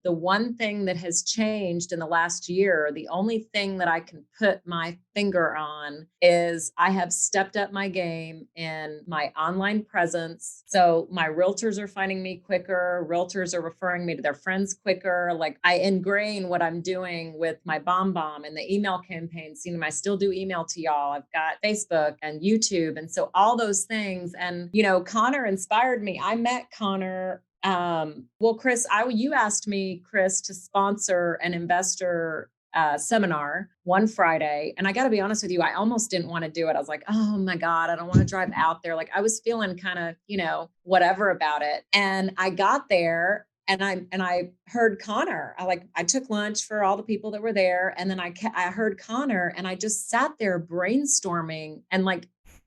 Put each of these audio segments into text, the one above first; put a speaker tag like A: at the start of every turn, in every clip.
A: the one thing that has changed in the last year, the only thing that I can put my finger on is I have stepped up my game in my online presence. So my realtors are finding me quicker. Realtors are referring me to their friends quicker. Like I ingrain what I'm doing with my bomb and the email campaigns. I still do email to y'all. I've got Facebook and YouTube. And so all those things. And, Connor inspired me. I met Connor. Well, Chris, you asked me, Chris, to sponsor an investor seminar one Friday. And I got to be honest with you, I almost didn't want to do it. I was like, oh my God, I don't want to drive out there. Like I was feeling kind of, whatever about it. And I got there and I heard Connor. I took lunch for all the people that were there. And then I heard Connor and I just sat there brainstorming and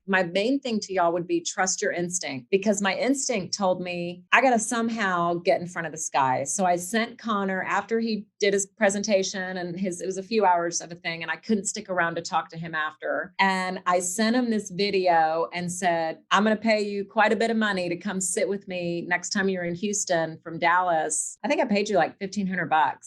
A: my main thing to y'all would be trust your instinct, because my instinct told me I got to somehow get in front of this guy. So I sent Connor after he did his presentation and it was a few hours of a thing and I couldn't stick around to talk to him after. And I sent him this video and said, I'm going to pay you quite a bit of money to come sit with me next time you're in Houston from Dallas. I think I paid you like $1,500.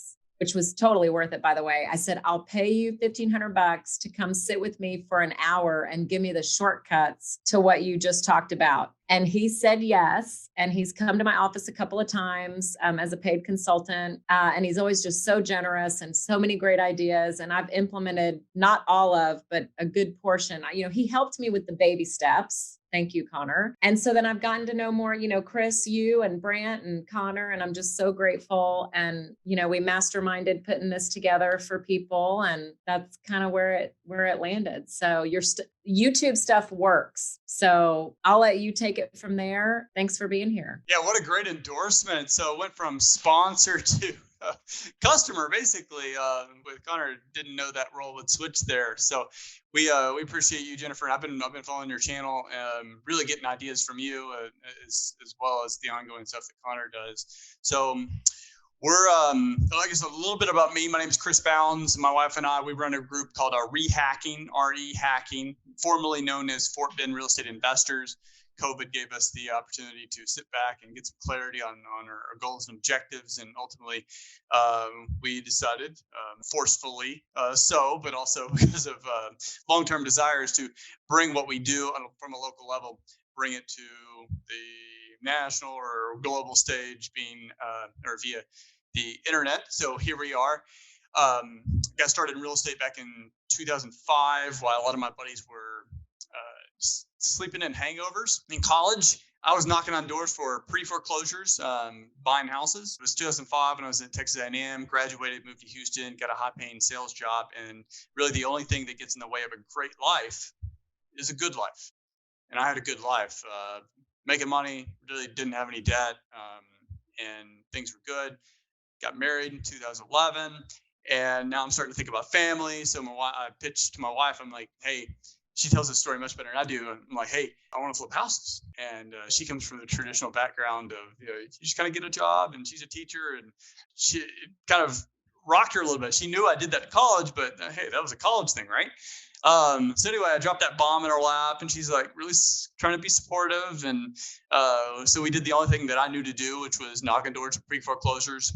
A: Which was totally worth it, by the way. I said, I'll pay you $1,500 to come sit with me for an hour and give me the shortcuts to what you just talked about. And he said yes. And he's come to my office a couple of times as a paid consultant. And he's always just so generous and so many great ideas. And I've implemented not all of, but a good portion. He helped me with the baby steps. Thank you, Connor. And so then I've gotten to know more, Chris, you and Brant and Connor, and I'm just so grateful. And, we masterminded putting this together for people. And that's kind of where it landed. So your YouTube stuff works. So I'll let you take it from there. Thanks for being here.
B: Yeah, what a great endorsement. So it went from sponsor to customer, basically. With Connor, didn't know that role would switch there. So we appreciate you, Jennifer. I've been following your channel, really getting ideas from you as well as the ongoing stuff that Connor does. So we're I guess a little bit about me. My name is Chris Bounds. My wife and I, we run a group called reHacking, reHacking, formerly known as Fort Bend Real Estate Investors. COVID gave us the opportunity to sit back and get some clarity on our goals and objectives. And ultimately, we decided forcefully but also because of long-term desires to bring what we do from a local level, bring it to the national or global stage or via the internet. So here we are. Got started in real estate back in 2005 while a lot of my buddies were sleeping in hangovers in college. I was knocking on doors for pre-foreclosures, buying houses. It was 2005 when I was at Texas A&M, graduated, moved to Houston, got a high-paying sales job. And really the only thing that gets in the way of a great life is a good life. And I had a good life, making money, really didn't have any debt, and things were good. Got married in 2011, and now I'm starting to think about family. So I pitched to my wife. I'm like, hey, she tells this story much better than I do. I'm like, hey, I want to flip houses. And she comes from the traditional background of, you just kind of get a job, and she's a teacher, and she kind of rocked her a little bit. She knew I did that at college, but hey, that was a college thing, right? So anyway, I dropped that bomb in her lap, and she's like really trying to be supportive. And so we did the only thing that I knew to do, which was knocking doors at pre-foreclosures.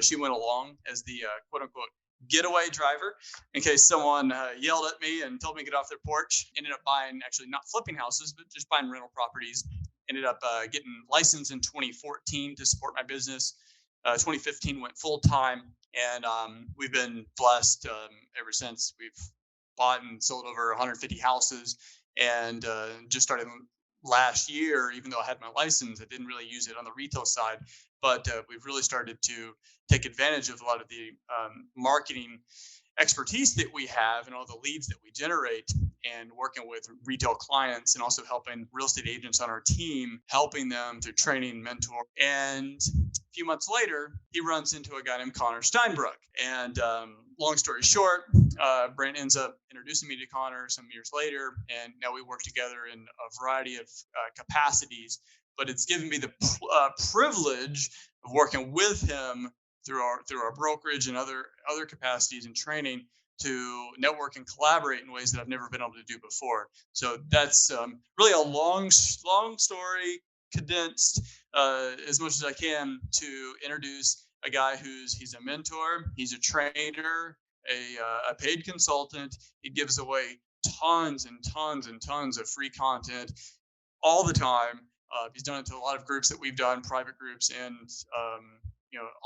B: She went along as the quote unquote getaway driver in case someone yelled at me and told me to get off their porch. Ended up buying, actually not flipping houses, but just buying rental properties. Ended up getting licensed in 2014 to support my business. 2015 went full time, and we've been blessed ever since. We've bought and sold over 150 houses, and just started last year. Even though I had my license, I didn't really use it on the retail side, but we've really started to take advantage of a lot of the marketing expertise that we have and all the leads that we generate, and working with retail clients, and also helping real estate agents on our team, helping them through training, mentor. And a few months later, he runs into a guy named Connor Steinbrook. And long story short, Brent ends up introducing me to Connor some years later, and now we work together in a variety of capacities. But it's given me the privilege of working with him through our brokerage and other capacities and training to network and collaborate in ways that I've never been able to do before. So that's really a long story condensed as much as I can to introduce a guy he's a mentor, he's a trainer, a paid consultant. He gives away tons and tons and tons of free content all the time. He's done it to a lot of groups that we've done, private groups, and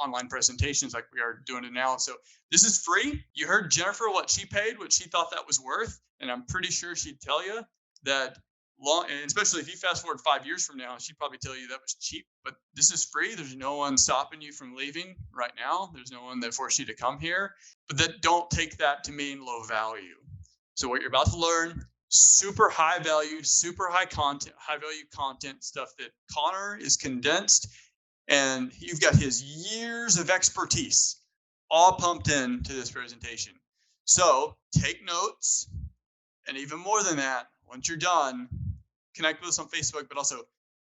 B: online presentations like we are doing it now. So this is free. You heard Jennifer what she paid, what she thought that was worth, and I'm pretty sure she'd tell you that and especially if you fast forward 5 years from now, she'd probably tell you that was cheap. But this is free. There's no one stopping you from leaving right now. There's no one that forced you to come here. But don't take that to mean low value. So what you're about to learn, super high value, super high value content stuff that Connor is condensed, and you've got his years of expertise all pumped into this presentation. So take notes, and even more than that, once you're done, connect with us on Facebook, but also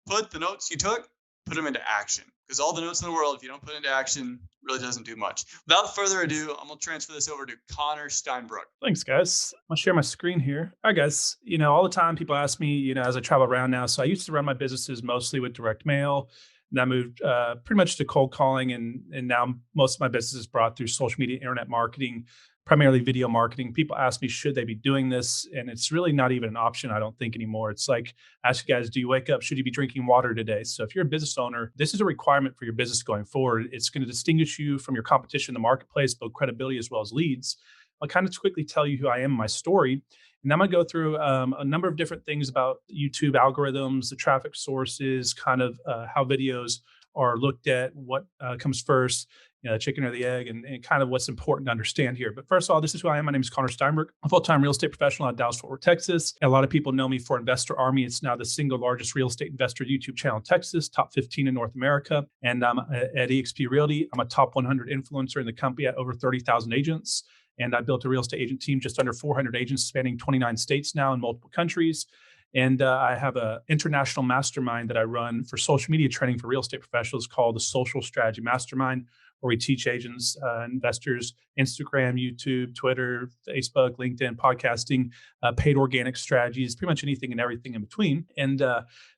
B: put the notes you took, put them into action. Because all the notes in the world, if you don't put into action, really doesn't do much. Without further ado, I'm going to transfer this over to Connor Steinbrook.
C: Thanks, guys. I'm going to share my screen here. All right, guys. All the time people ask me, as I travel around now. So I used to run my businesses mostly with direct mail. And I moved pretty much to cold calling. And now most of my business is brought through social media, internet marketing, primarily video marketing. People ask me, should they be doing this? And it's really not even an option, I don't think, anymore. It's like, ask you guys, do you wake up? Should you be drinking water today? So if you're a business owner, this is a requirement for your business going forward. It's going to distinguish you from your competition in the marketplace, build credibility as well as leads. I'll kind of quickly tell you who I am, my story. And I'm going to go through a number of different things about YouTube algorithms, the traffic sources, kind of how videos are looked at, what comes first, the chicken or the egg, and kind of what's important to understand here. But first of all, this is who I am. My name is Connor Steinbrook. I'm a full-time real estate professional out of Dallas, Fort Worth, Texas. And a lot of people know me for Investor Army. It's now the single largest real estate investor YouTube channel in Texas, top 15 in North America. And I'm at eXp Realty. I'm a top 100 influencer in the company at over 30,000 agents. And I built a real estate agent team, just under 400 agents spanning 29 states now in multiple countries. And I have an international mastermind that I run for social media training for real estate professionals called the Social Strategy Mastermind, where we teach agents, investors, Instagram, YouTube, Twitter, Facebook, LinkedIn, podcasting, paid organic strategies, pretty much anything and everything in between. And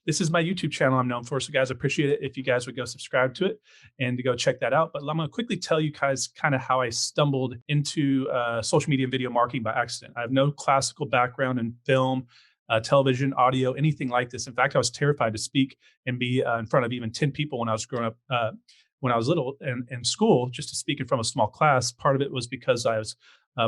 C: this is my YouTube channel I'm known for. So guys, I appreciate it if you guys would go subscribe to it and to go check that out. But I'm going to quickly tell you guys kind of how I stumbled into social media and video marketing by accident. I have no classical background in film, television, audio, anything like this. In fact, I was terrified to speak and be in front of even 10 people when I was growing up. When I was little in school, just to speak in front of a small class. Part of it was because I was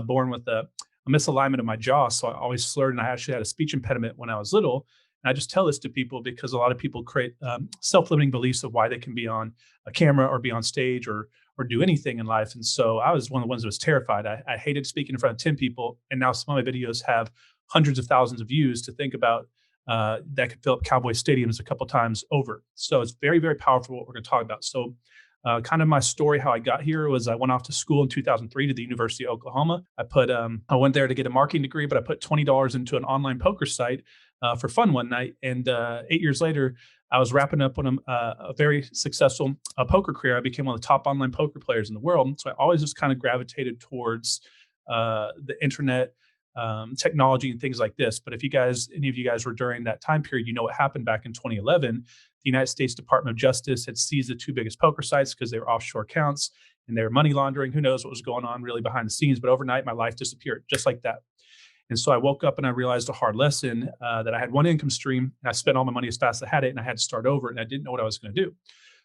C: born with a misalignment of my jaw. So I always slurred, and I actually had a speech impediment when I was little. And I just tell this to people because a lot of people create self-limiting beliefs of why they can be on a camera or be on stage or do anything in life. And so I was one of the ones that was terrified. I hated speaking in front of 10 people. And now some of my videos have hundreds of thousands of views. To think about that could fill up Cowboy stadiums a couple times over. So it's very, very powerful what we're going to talk about. So kind of my story, how I got here was I went off to school in 2003 to the University of Oklahoma. I went there to get a marketing degree, but I put $20 into an online poker site for fun one night. And 8 years later, I was wrapping up on a very successful poker career. I became one of the top online poker players in the world. So I always just kind of gravitated towards the internet, technology and things like this. But if any of you guys were during that time period, you know what happened back in 2011. The United States Department of Justice had seized the two biggest poker sites because they were offshore accounts and they were money laundering. Who knows what was going on really behind the scenes? But overnight, my life disappeared just like that. And so I woke up and I realized a hard lesson that I had one income stream and I spent all my money as fast as I had it and I had to start over and I didn't know what I was going to do.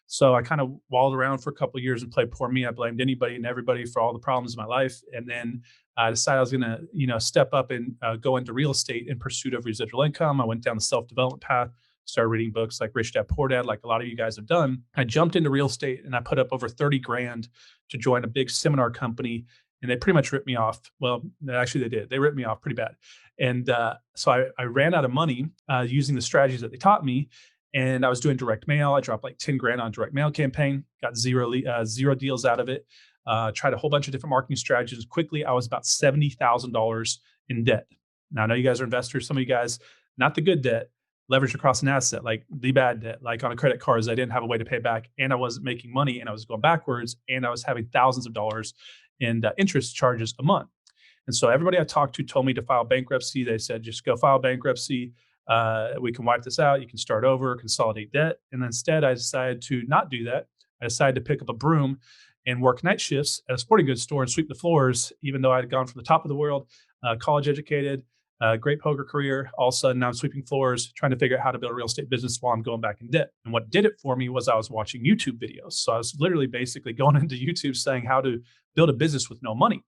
C: So I kind of wallowed around for a couple of years and played poor me. I blamed anybody and everybody for all the problems in my life. And then I decided I was going to, step up and go into real estate in pursuit of residual income. I went down the self-development path, started reading books like Rich Dad Poor Dad, like a lot of you guys have done. I jumped into real estate and I put up over 30 grand to join a big seminar company. And they pretty much ripped me off. Well, actually they did. They ripped me off pretty bad. And so I ran out of money using the strategies that they taught me. And I was doing direct mail. I dropped like 10 grand on direct mail campaign, got zero deals out of it. Tried a whole bunch of different marketing strategies. Quickly, I was about $70,000 in debt. Now, I know you guys are investors. Some of you guys, not the good debt, leveraged across an asset, like the bad debt, like on a credit card, I didn't have a way to pay back and I wasn't making money and I was going backwards and I was having thousands of dollars in interest charges a month. And so everybody I talked to told me to file bankruptcy. They said, just go file bankruptcy. We can wipe this out. You can start over, consolidate debt. And instead, I decided to not do that. I decided to pick up a broom and work night shifts at a sporting goods store and sweep the floors, even though I had gone from the top of the world, college educated, great poker career. All of a sudden, now I'm sweeping floors, trying to figure out how to build a real estate business while I'm going back in debt. And what did it for me was I was watching YouTube videos. So I was literally basically going into YouTube saying how to build a business with no money.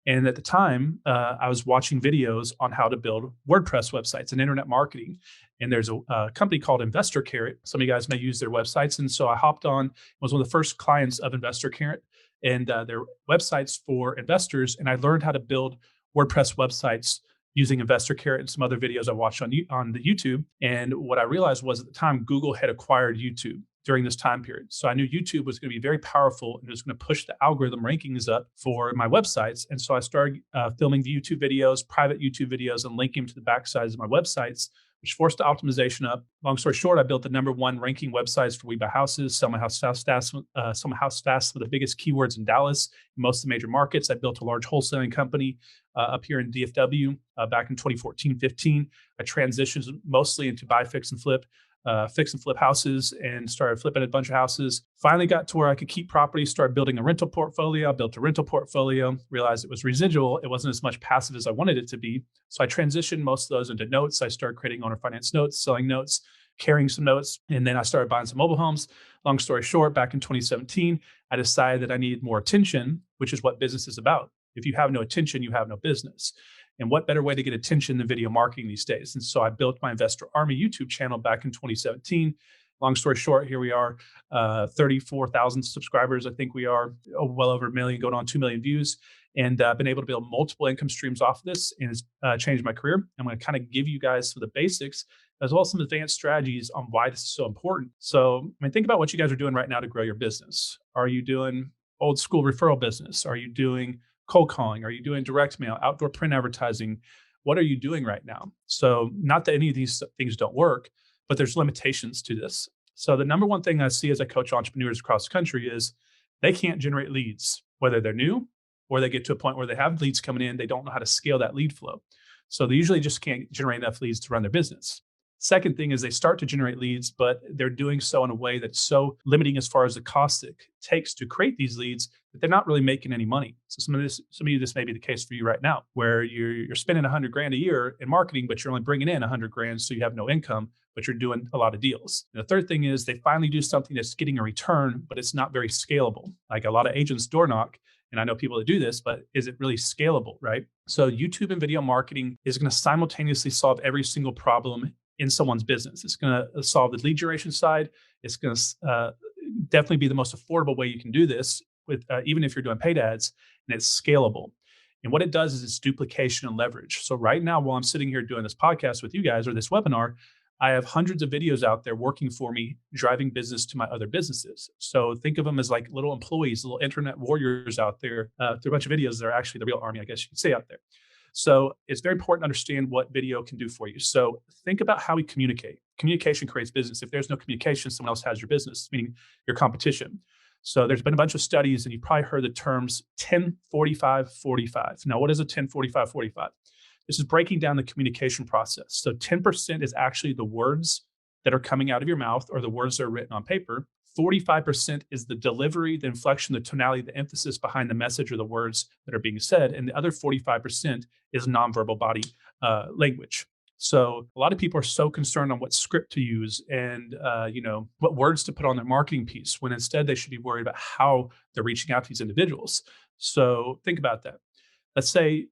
C: And at the time, I was watching videos on how to build WordPress websites and internet marketing. And there's a company called Investor Carrot. Some of you guys may use their websites. And so I hopped on, was one of the first clients of Investor Carrot and their websites for investors. And I learned how to build WordPress websites using Investor Carrot and some other videos I watched on the YouTube. And what I realized was at the time, Google had acquired YouTube during this time period. So I knew YouTube was going to be very powerful and it was going to push the algorithm rankings up for my websites. And so I started filming the YouTube videos, private YouTube videos, and linking them to the backsides of my websites, which forced the optimization up. Long story short, I built the #1 ranking websites for We Buy Houses, sell my house fast, sell my house fast with the biggest keywords in Dallas, in most of the major markets. I built a large wholesaling company up here in DFW back in 2014, 15. I transitioned mostly into buy, fix, and flip houses and started flipping a bunch of houses. Finally got to where I could keep properties, started building a rental portfolio. I built a rental portfolio, realized it was residual. It wasn't as much passive as I wanted it to be. So I transitioned most of those into notes. I started creating owner finance notes, selling notes, carrying some notes, and then I started buying some mobile homes. Long story short, back in 2017, I decided that I needed more attention, which is what business is about. If you have no attention, you have no business. And what better way to get attention than video marketing these days? And so I built my Investor Army YouTube channel back in 2017. Long story short, here we are, 34,000 subscribers. I think we are well over 1 million, going on 2 million views. And I've been able to build multiple income streams off of this, and it's changed my career. I'm going to kind of give you guys some of the basics, as well as some advanced strategies on why this is so important. So, think about what you guys are doing right now to grow your business. Are you doing old school referral business? Are you doing cold calling? Are you doing direct mail, outdoor print advertising? What are you doing right now? So not that any of these things don't work, but there's limitations to this. So the #1 thing I see as I coach entrepreneurs across the country is they can't generate leads, whether they're new or they get to a point where they have leads coming in, they don't know how to scale that lead flow. So they usually just can't generate enough leads to run their business. Second thing is they start to generate leads, but they're doing so in a way that's so limiting as far as the cost it takes to create these leads that they're not really making any money. So some of you, this may be the case for you right now, where you're spending $100,000 a year in marketing, but you're only bringing in $100,000, so you have no income, but you're doing a lot of deals. And the third thing is they finally do something that's getting a return, but it's not very scalable. Like a lot of agents door knock, and I know people that do this, but is it really scalable, right? So YouTube and video marketing is going to simultaneously solve every single problem in someone's business. It's going to solve the lead generation side. It's going to definitely be the most affordable way you can do this, with even if you're doing paid ads, and it's scalable. And what it does is it's duplication and leverage. So right now, while I'm sitting here doing this podcast with you guys or this webinar, I have hundreds of videos out there working for me, driving business to my other businesses. So think of them as like little employees, little internet warriors out there. Through a bunch of videos that are actually the real army, I guess you could say, out there. So it's very important to understand what video can do for you. So think about how we communicate. Communication creates business. If there's no communication, someone else has your business, meaning your competition. So there's been a bunch of studies, and you've probably heard the terms 10-45-45. Now, what is a 10-45-45? This is breaking down the communication process. So 10% is actually the words that are coming out of your mouth or the words that are written on paper. 45% is the delivery, the inflection, the tonality, the emphasis behind the message or the words that are being said. And the other 45% is nonverbal body language. So a lot of people are so concerned on what script to use and what words to put on their marketing piece, when instead they should be worried about how they're reaching out to these individuals. So think about that. Let's say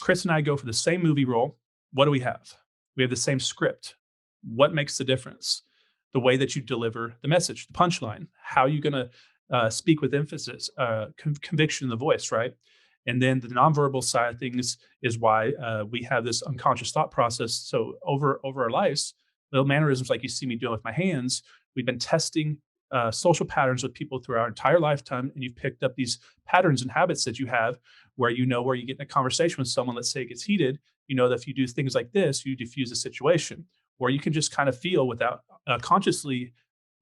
C: Chris and I go for the same movie role. What do we have? We have the same script. What makes the difference? The way that you deliver the message, the punchline, how are you going to speak with emphasis, conviction in the voice, right? And then the nonverbal side of things is why we have this unconscious thought process. So over our lives, little mannerisms like you see me doing with my hands, we've been testing social patterns with people through our entire lifetime, and you've picked up these patterns and habits that you have where you get in a conversation with someone, let's say it gets heated, you know that if you do things like this, you diffuse a situation. Or you can just kind of feel without consciously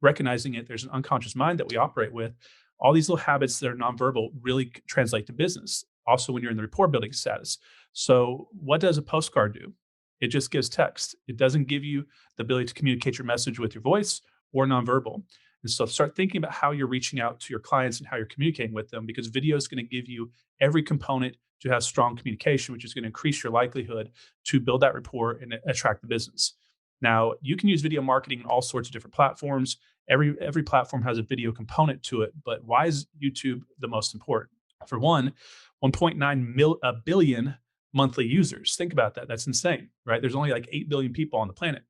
C: recognizing it. There's an unconscious mind that we operate with. All these little habits that are nonverbal really translate to business. Also, when you're in the rapport building status. So what does a postcard do? It just gives text. It doesn't give you the ability to communicate your message with your voice or nonverbal. And so start thinking about how you're reaching out to your clients and how you're communicating with them, because video is going to give you every component to have strong communication, which is going to increase your likelihood to build that rapport and attract the business. Now, you can use video marketing on all sorts of different platforms. Every platform has a video component to it, but why is YouTube the most important? For one, 1.9 billion monthly users. Think about that. That's insane, right? There's only like 8 billion people on the planet.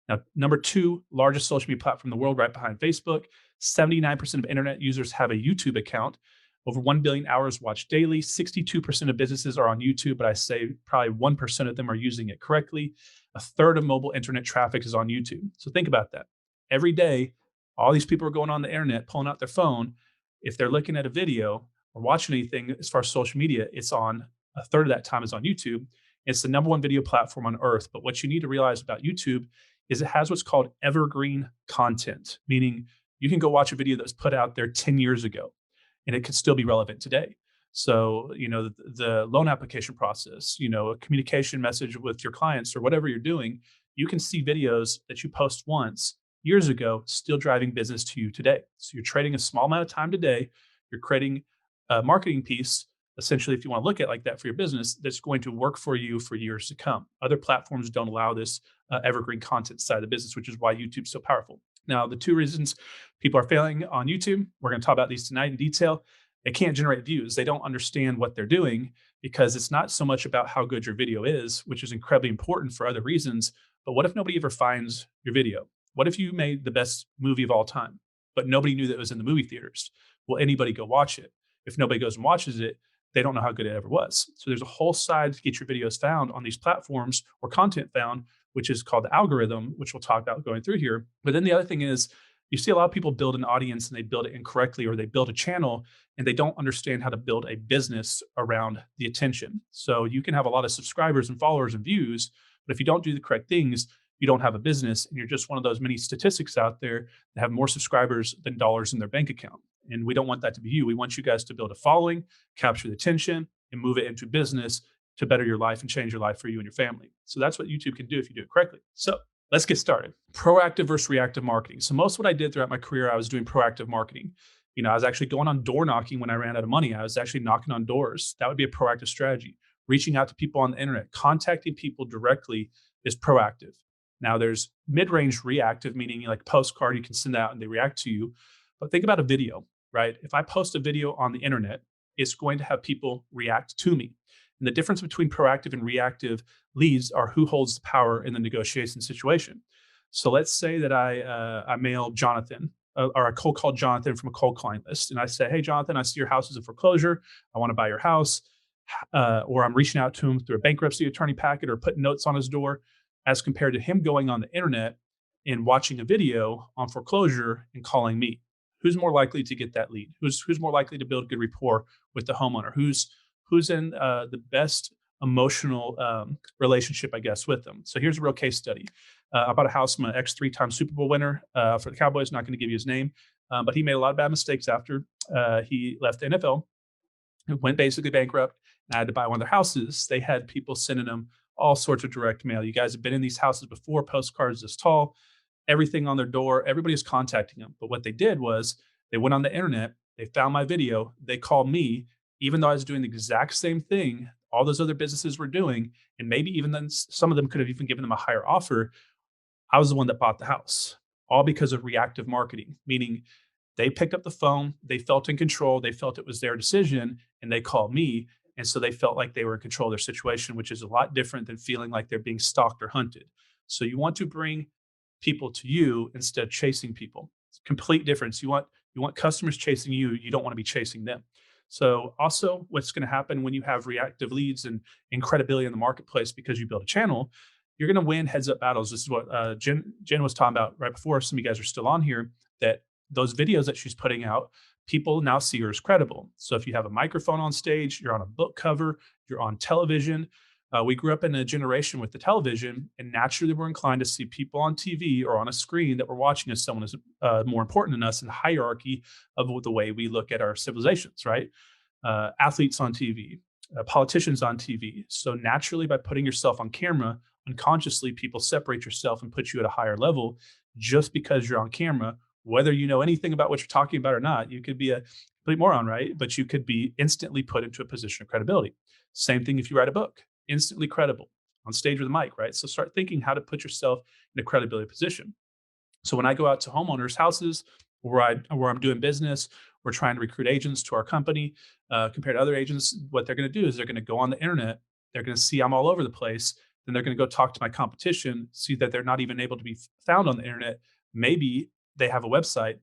C: Now, number two, largest social media platform in the world, right behind Facebook. 79% of internet users have a YouTube account. Over 1 billion hours watched daily. 62% of businesses are on YouTube, but I say probably 1% of them are using it correctly. A third of mobile internet traffic is on YouTube. So think about that. Every day, all these people are going on the internet, pulling out their phone. If they're looking at a video or watching anything as far as social media, it's on a third of that time is on YouTube. It's the number one video platform on earth. But what you need to realize about YouTube is it has what's called evergreen content, meaning you can go watch a video that was put out there 10 years ago and it could still be relevant today. So, the loan application process, a communication message with your clients or whatever you're doing, you can see videos that you post once years ago, still driving business to you today. So you're trading a small amount of time today. You're creating a marketing piece, essentially, if you want to look at it like that for your business, that's going to work for you for years to come. Other platforms don't allow this evergreen content side of the business, which is why YouTube's so powerful. Now, the two reasons people are failing on YouTube, we're going to talk about these tonight in detail. They can't generate views. They don't understand what they're doing, because it's not so much about how good your video is, which is incredibly important for other reasons. But what if nobody ever finds your video? What if you made the best movie of all time, but nobody knew that it was in the movie theaters? Will anybody go watch it? If nobody goes and watches it, they don't know how good it ever was. So there's a whole side to get your videos found on these platforms, or content found, which is called the algorithm, which we'll talk about going through here. But then the other thing is, you see a lot of people build an audience and they build it incorrectly, or they build a channel and they don't understand how to build a business around the attention. So you can have a lot of subscribers and followers and views, but if you don't do the correct things, you don't have a business, and you're just one of those many statistics out there that have more subscribers than dollars in their bank account. And we don't want that to be you. We want you guys to build a following, capture the attention, and move it into business to better your life and change your life for you and your family. So that's what YouTube can do if you do it correctly. So let's get started. Proactive versus reactive marketing. So most of what I did throughout my career, I was doing proactive marketing. I was actually going on door knocking when I ran out of money. I was actually knocking on doors. That would be a proactive strategy. Reaching out to people on the internet, contacting people directly is proactive. Now there's mid-range reactive, meaning like postcard, you can send out and they react to you. But think about a video, right? If I post a video on the internet, it's going to have people react to me. And the difference between proactive and reactive leads are who holds the power in the negotiation situation. So let's say that I mail Jonathan, or I cold call Jonathan from a cold client list. And I say, hey, Jonathan, I see your house is in foreclosure. I want to buy your house. Or I'm reaching out to him through a bankruptcy attorney packet or putting notes on his door, as compared to him going on the internet and watching a video on foreclosure and calling me. Who's more likely to get that lead? Who's more likely to build good rapport with the homeowner? Who's in the best emotional relationship, I guess, with them? So here's a real case study. I bought a house from an ex-3-time Super Bowl winner for the Cowboys. Not going to give you his name, but he made a lot of bad mistakes after he left the NFL. Went basically bankrupt, and I had to buy one of their houses. They had people sending them all sorts of direct mail. You guys have been in these houses before, postcards this tall, everything on their door. Everybody is contacting them. But what they did was they went on the internet, they found my video, they called me, even though I was doing the exact same thing all those other businesses were doing. And maybe even then some of them could have even given them a higher offer. I was the one that bought the house, all because of reactive marketing, meaning they picked up the phone, they felt in control, they felt it was their decision, and they called me. And so they felt like they were in control of their situation, which is a lot different than feeling like they're being stalked or hunted. So you want to bring people to you instead of chasing people. It's a complete difference. You want customers chasing you. You don't want to be chasing them. So also what's going to happen when you have reactive leads and credibility in the marketplace because you build a channel, you're going to win heads up battles. This is what Jen was talking about right before. Some of you guys are still on here, that those videos that she's putting out, people now see her as credible. So if you have a microphone on stage, you're on a book cover, you're on television. We grew up in a generation with the television, and naturally we're inclined to see people on TV or on a screen that we're watching as someone is more important than us in the hierarchy of the way we look at our civilizations, right? Athletes on TV, politicians on TV. So naturally, by putting yourself on camera, unconsciously people separate yourself and put you at a higher level just because you're on camera whether you know anything about what you're talking about or not. You could be a complete moron, right? But you could be instantly put into a position of credibility. Same thing if you write a book, instantly credible on stage with a mic, right? So start thinking how to put yourself in a credibility position. So when I go out to homeowners' houses where I'm doing business, we're trying to recruit agents to our company. Compared to other agents, what they're going to do is they're going to go on the internet. They're going to see I'm all over the place. Then they're going to go talk to my competition, see that they're not even able to be found on the internet. Maybe they have a website.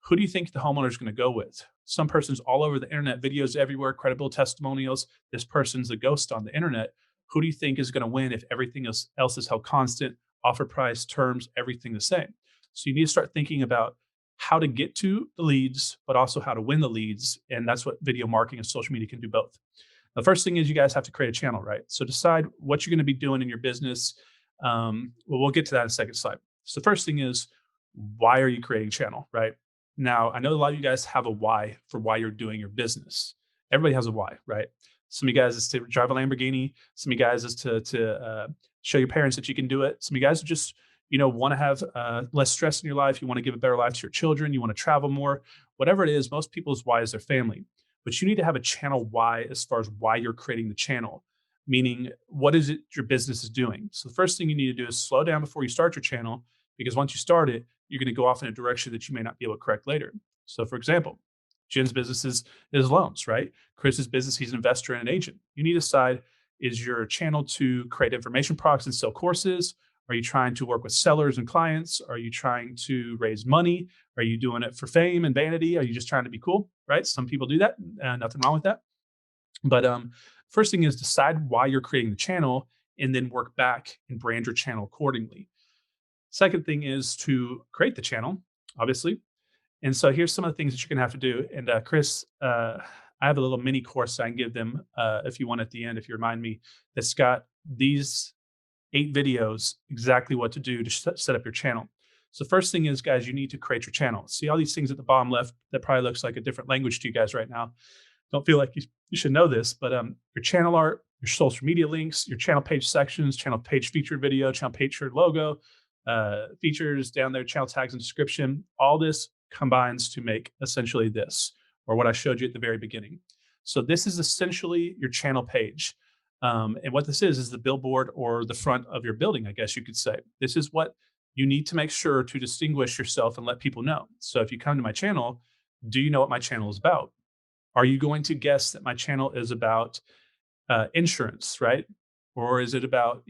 C: Who do you think the homeowner is going to go with? Some person's all over the internet, videos everywhere, credible testimonials. This person's a ghost on the internet. Who do you think is going to win if everything else is held constant, offer price, terms, everything the same? So you need to start thinking about how to get to the leads, but also how to win the leads. And that's what video marketing and social media can do both. The first thing is you guys have to create a channel, right? So decide what you're going to be doing in your business. We'll get to that in a second slide. So the first thing is, why are you creating a channel, right? Now, I know a lot of you guys have a why for why you're doing your business. Everybody has a why, right? Some of you guys is to drive a Lamborghini. Some of you guys is to show your parents that you can do it. Some of you guys are just want to have less stress in your life. You want to give a better life to your children. You want to travel more. Whatever it is, most people's why is their family. But you need to have a channel why as far as why you're creating the channel, meaning what is it your business is doing. So the first thing you need to do is slow down before you start your channel, because once you start it, you're going to go off in a direction that you may not be able to correct later. So for example, Jen's business is loans, right? Chris's business, he's an investor and an agent. You need to decide, is your channel to create information products and sell courses? Are you trying to work with sellers and clients? Are you trying to raise money? Are you doing it for fame and vanity? Are you just trying to be cool, right? Some people do that. Nothing wrong with that. But first thing is decide why you're creating the channel and then work back and brand your channel accordingly. Second thing is to create the channel, obviously. And so here's some of the things that you're going to have to do. And Chris, I have a little mini course I can give them if you want at the end, if you remind me, that's got these 8 videos, exactly what to do to set up your channel. So first thing is, guys, you need to create your channel. See all these things at the bottom left that probably looks like a different language to you guys right now. Don't feel like you should know this, but your channel art, your social media links, your channel page sections, channel page featured video, channel page featured logo, features down there, channel tags and description, all this combines to make essentially this, or what I showed you at the very beginning. So this is essentially your channel page. And what this is the billboard or the front of your building, I guess you could say. This is what you need to make sure to distinguish yourself and let people know. So if you come to my channel, do you know what my channel is about? Are you going to guess that my channel is about insurance, right? Or is it about,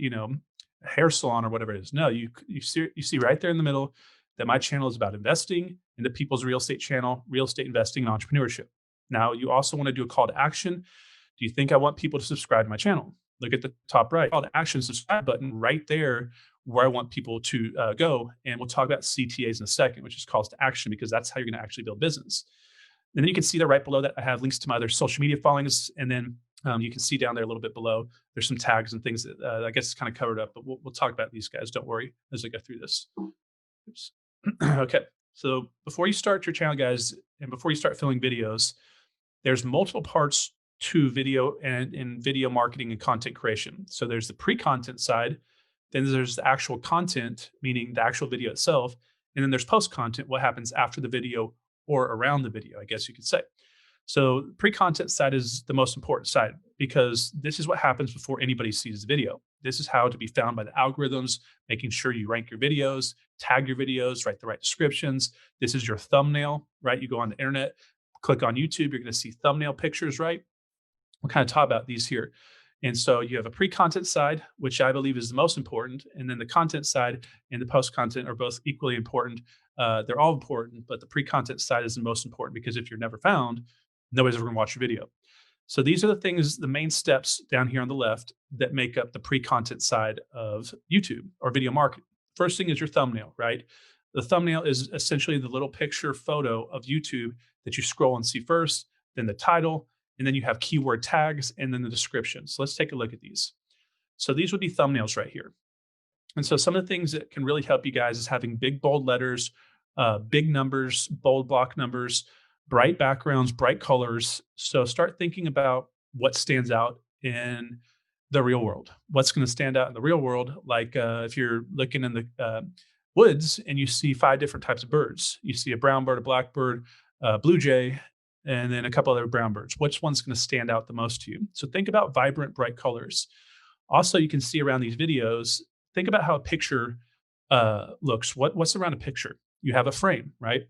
C: hair salon or whatever it is? No, you see right there in the middle that my channel is about investing in the people's real estate channel, real estate investing and entrepreneurship. Now, you also want to do a call to action. Do you think I want people to subscribe to my channel? Look at the top right, call to action, subscribe button right there where I want people to go. And we'll talk about CTAs in a second, which is calls to action, because that's how you're going to actually build business. And then you can see there right below that I have links to my other social media followings. And then you can see down there a little bit below, there's some tags and things that I guess it's kind of covered up, but we'll talk about these guys. Don't worry as I go through this. Oops. Okay. So before you start your channel, guys, and before you start filming videos, there's multiple parts to video and in video marketing and content creation. So there's the pre-content side, then there's the actual content, meaning the actual video itself, and then there's post-content, what happens after the video or around the video, I guess you could say. So pre-content side is the most important side, because this is what happens before anybody sees the video. This is how to be found by the algorithms, making sure you rank your videos, tag your videos, write the right descriptions. This is your thumbnail, right? You go on the internet, click on YouTube, you're going to see thumbnail pictures, right? We'll kind of talk about these here. And so you have a pre-content side, which I believe is the most important. And then the content side and the post-content are both equally important. They're all important, but the pre-content side is the most important, because if you're never found, nobody's ever going to watch your video. So these are the things, the main steps down here on the left that make up the pre-content side of YouTube or video marketing. First thing is your thumbnail, right? The thumbnail is essentially the little picture photo of YouTube that you scroll and see first, then the title, and then you have keyword tags, and then the description. So let's take a look at these. So these would be thumbnails right here. And so some of the things that can really help you guys is having big, bold letters, big numbers, bold block numbers, bright backgrounds, bright colors. So start thinking about what stands out in the real world. What's going to stand out in the real world? Like if you're looking in the woods and you see 5 different types of birds. You see a brown bird, a black bird, a blue jay, and then a couple other brown birds. Which one's going to stand out the most to you? So think about vibrant, bright colors. Also, you can see around these videos, think about how a picture looks. What's around a picture? You have a frame, right?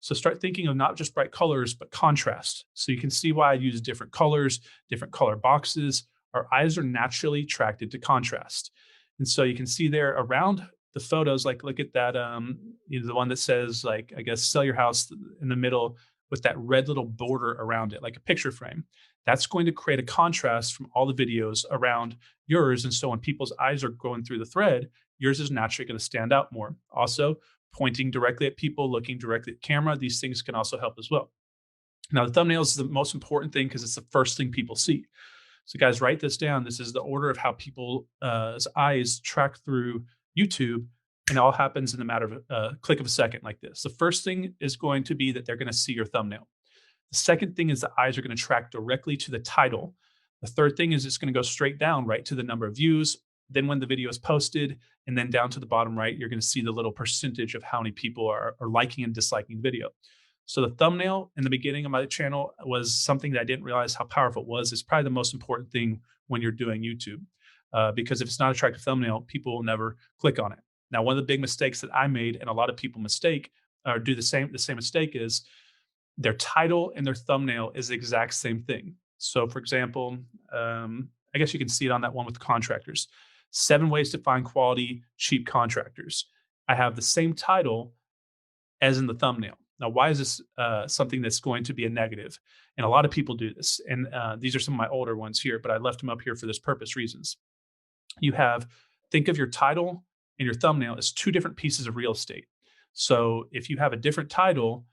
C: So start thinking of not just bright colors, but contrast. So you can see why I use different colors, different color boxes. Our eyes are naturally attracted to contrast. And so you can see there around the photos, like look at that, the one that says like, I guess, sell your house in the middle with that red little border around it, like a picture frame. That's going to create a contrast from all the videos around yours. And so when people's eyes are going through the thread, yours is naturally going to stand out more. Also, pointing directly at people, looking directly at camera, these things can also help as well. Now, the thumbnail is the most important thing because it's the first thing people see. So guys, write this down. This is the order of how people's eyes track through YouTube, and it all happens in a matter of a click of a second like this. The first thing is going to be that they're going to see your thumbnail. The second thing is the eyes are going to track directly to the title. The third thing is it's going to go straight down right to the number of views. Then when the video is posted, and then down to the bottom right, you're going to see the little percentage of how many people are liking and disliking the video. So the thumbnail in the beginning of my channel was something that I didn't realize how powerful it was. It's probably the most important thing when you're doing YouTube, because if it's not an attractive thumbnail, people will never click on it. Now, one of the big mistakes that I made, and a lot of people mistake or do the same mistake, is their title and their thumbnail is the exact same thing. So for example, I guess you can see it on that one with contractors. 7 ways to find quality, cheap contractors. I have the same title as in the thumbnail. Now, why is this something that's going to be a negative? And a lot of people do this. And these are some of my older ones here, but I left them up here for this purpose reasons. Think of your title and your thumbnail as 2 different pieces of real estate. So if you have a different title,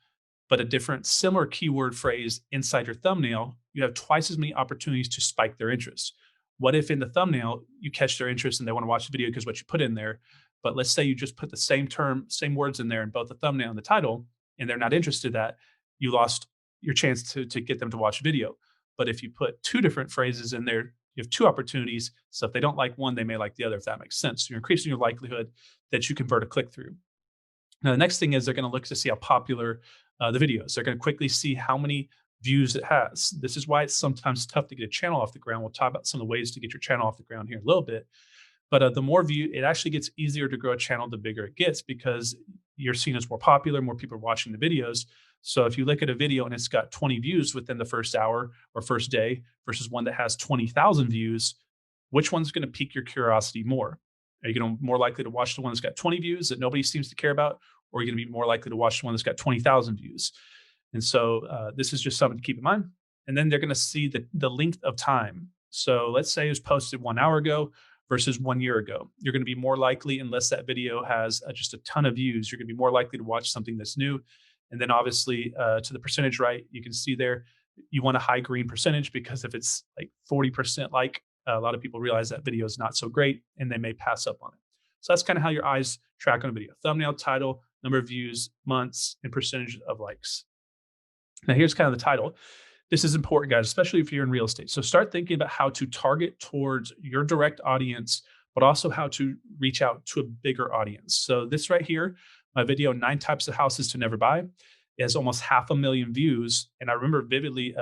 C: but a different similar keyword phrase inside your thumbnail, you have twice as many opportunities to spike their interest. What if in the thumbnail, you catch their interest and they want to watch the video because what you put in there, but let's say you just put the same term, same words in there in both the thumbnail and the title, and they're not interested in that, you lost your chance to get them to watch the video. But if you put 2 different phrases in there, you have 2 opportunities. So if they don't like one, they may like the other, if that makes sense. So you're increasing your likelihood that you convert a click through. Now, the next thing is they're going to look to see how popular the video is. They're going to quickly see how many views it has. This is why it's sometimes tough to get a channel off the ground. We'll talk about some of the ways to get your channel off the ground here in a little bit. But the more view, it actually gets easier to grow a channel the bigger it gets, because you're seen as more popular, more people are watching the videos. So if you look at a video and it's got 20 views within the first hour or first day versus one that has 20,000 views, which one's going to pique your curiosity more? Are you going to be more likely to watch the one that's got 20 views that nobody seems to care about, or are you going to be more likely to watch the one that's got 20,000 views? And so this is just something to keep in mind. And then they're going to see the length of time. So let's say it was posted 1 hour ago versus 1 year ago. You're going to be more likely, unless that video has just a ton of views, you're going to be more likely to watch something that's new. And then obviously to the percentage right, you can see there, you want a high green percentage, because if it's like 40% like, a lot of people realize that video is not so great and they may pass up on it. So that's kind of how your eyes track on a video: thumbnail, title, number of views, months, and percentage of likes. Now here's kind of the title. This is important, guys, especially if you're in real estate. So start thinking about how to target towards your direct audience, but also how to reach out to a bigger audience. So this right here, my video, 9 Types of Houses to Never Buy, has almost 500,000 views. And I remember vividly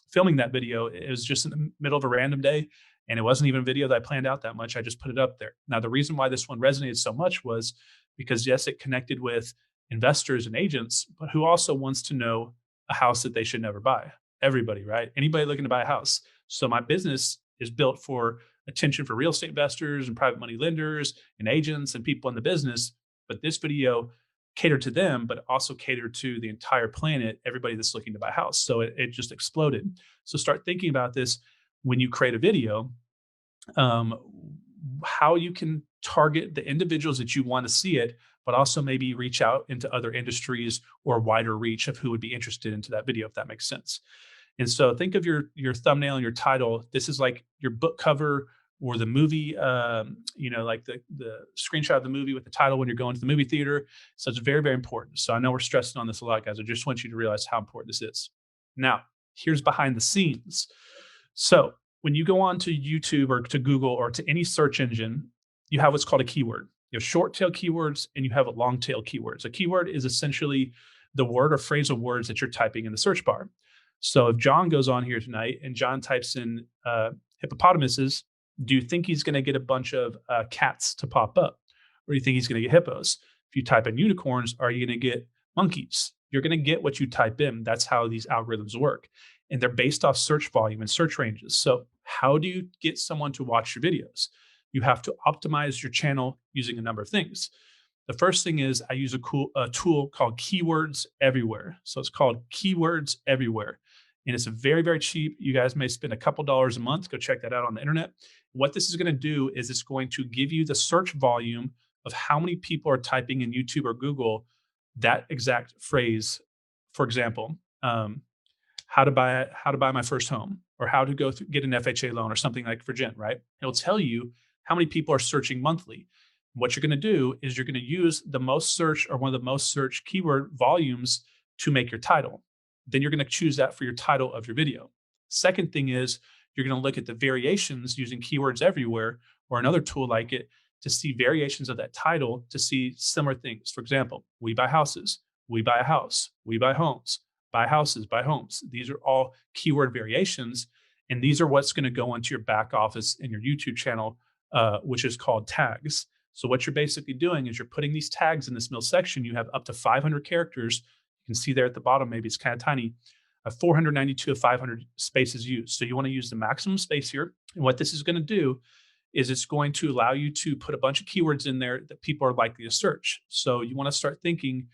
C: filming that video. It was just in the middle of a random day, and it wasn't even a video that I planned out that much. I just put it up there. Now, the reason why this one resonated so much was because, yes, it connected with investors and agents, but who also wants to know a house that they should never buy? Everybody, right? Anybody looking to buy a house. So my business is built for attention for real estate investors and private money lenders and agents and people in the business. But this video catered to them, but also catered to the entire planet, everybody that's looking to buy a house. So it just exploded. So start thinking about this when you create a video, how you can target the individuals that you want to see it, but also maybe reach out into other industries or wider reach of who would be interested into that video, if that makes sense. And so think of your thumbnail and your title. This is like your book cover or the movie, like the screenshot of the movie with the title when you're going to the movie theater. So it's very, very important. So I know we're stressing on this a lot, guys. I just want you to realize how important this is. Now, here's behind the scenes. So when you go on to YouTube or to Google or to any search engine, you have what's called a keyword. You have short tail keywords and you have long tail keywords. A keyword is essentially the word or phrasal words that you're typing in the search bar. So if John goes on here tonight and John types in hippopotamuses, do you think he's going to get a bunch of cats to pop up? Or do you think he's going to get hippos? If you type in unicorns, are you going to get monkeys? You're going to get what you type in. That's how these algorithms work. And they're based off search volume and search ranges. So how do you get someone to watch your videos? You have to optimize your channel using a number of things. The first thing is I use a tool called Keywords Everywhere. So it's called Keywords Everywhere. And it's very, very cheap. You guys may spend a couple dollars a month. Go check that out on the internet. What this is going to do is it's going to give you the search volume of how many people are typing in YouTube or Google that exact phrase. For example, how to buy my first home, or how to get an FHA loan, or something like for Jen, right? It'll tell you how many people are searching monthly. What you're going to do is you're going to use the most search or one of the most searched keyword volumes to make your title. Then you're going to choose that for your title of your video. Second thing is you're going to look at the variations using Keywords Everywhere or another tool like it to see variations of that title to see similar things. For example, we buy houses, we buy a house, we buy homes, buy houses, buy homes. These are all keyword variations. And these are what's going to go into your back office in your YouTube channel, which is called tags. So what you're basically doing is you're putting these tags in this middle section. You have up to 500 characters. You can see there at the bottom, maybe it's kind of tiny, 492 of 500 spaces used. So you want to use the maximum space here. And what this is going to do is it's going to allow you to put a bunch of keywords in there that people are likely to search. So you want to start thinking,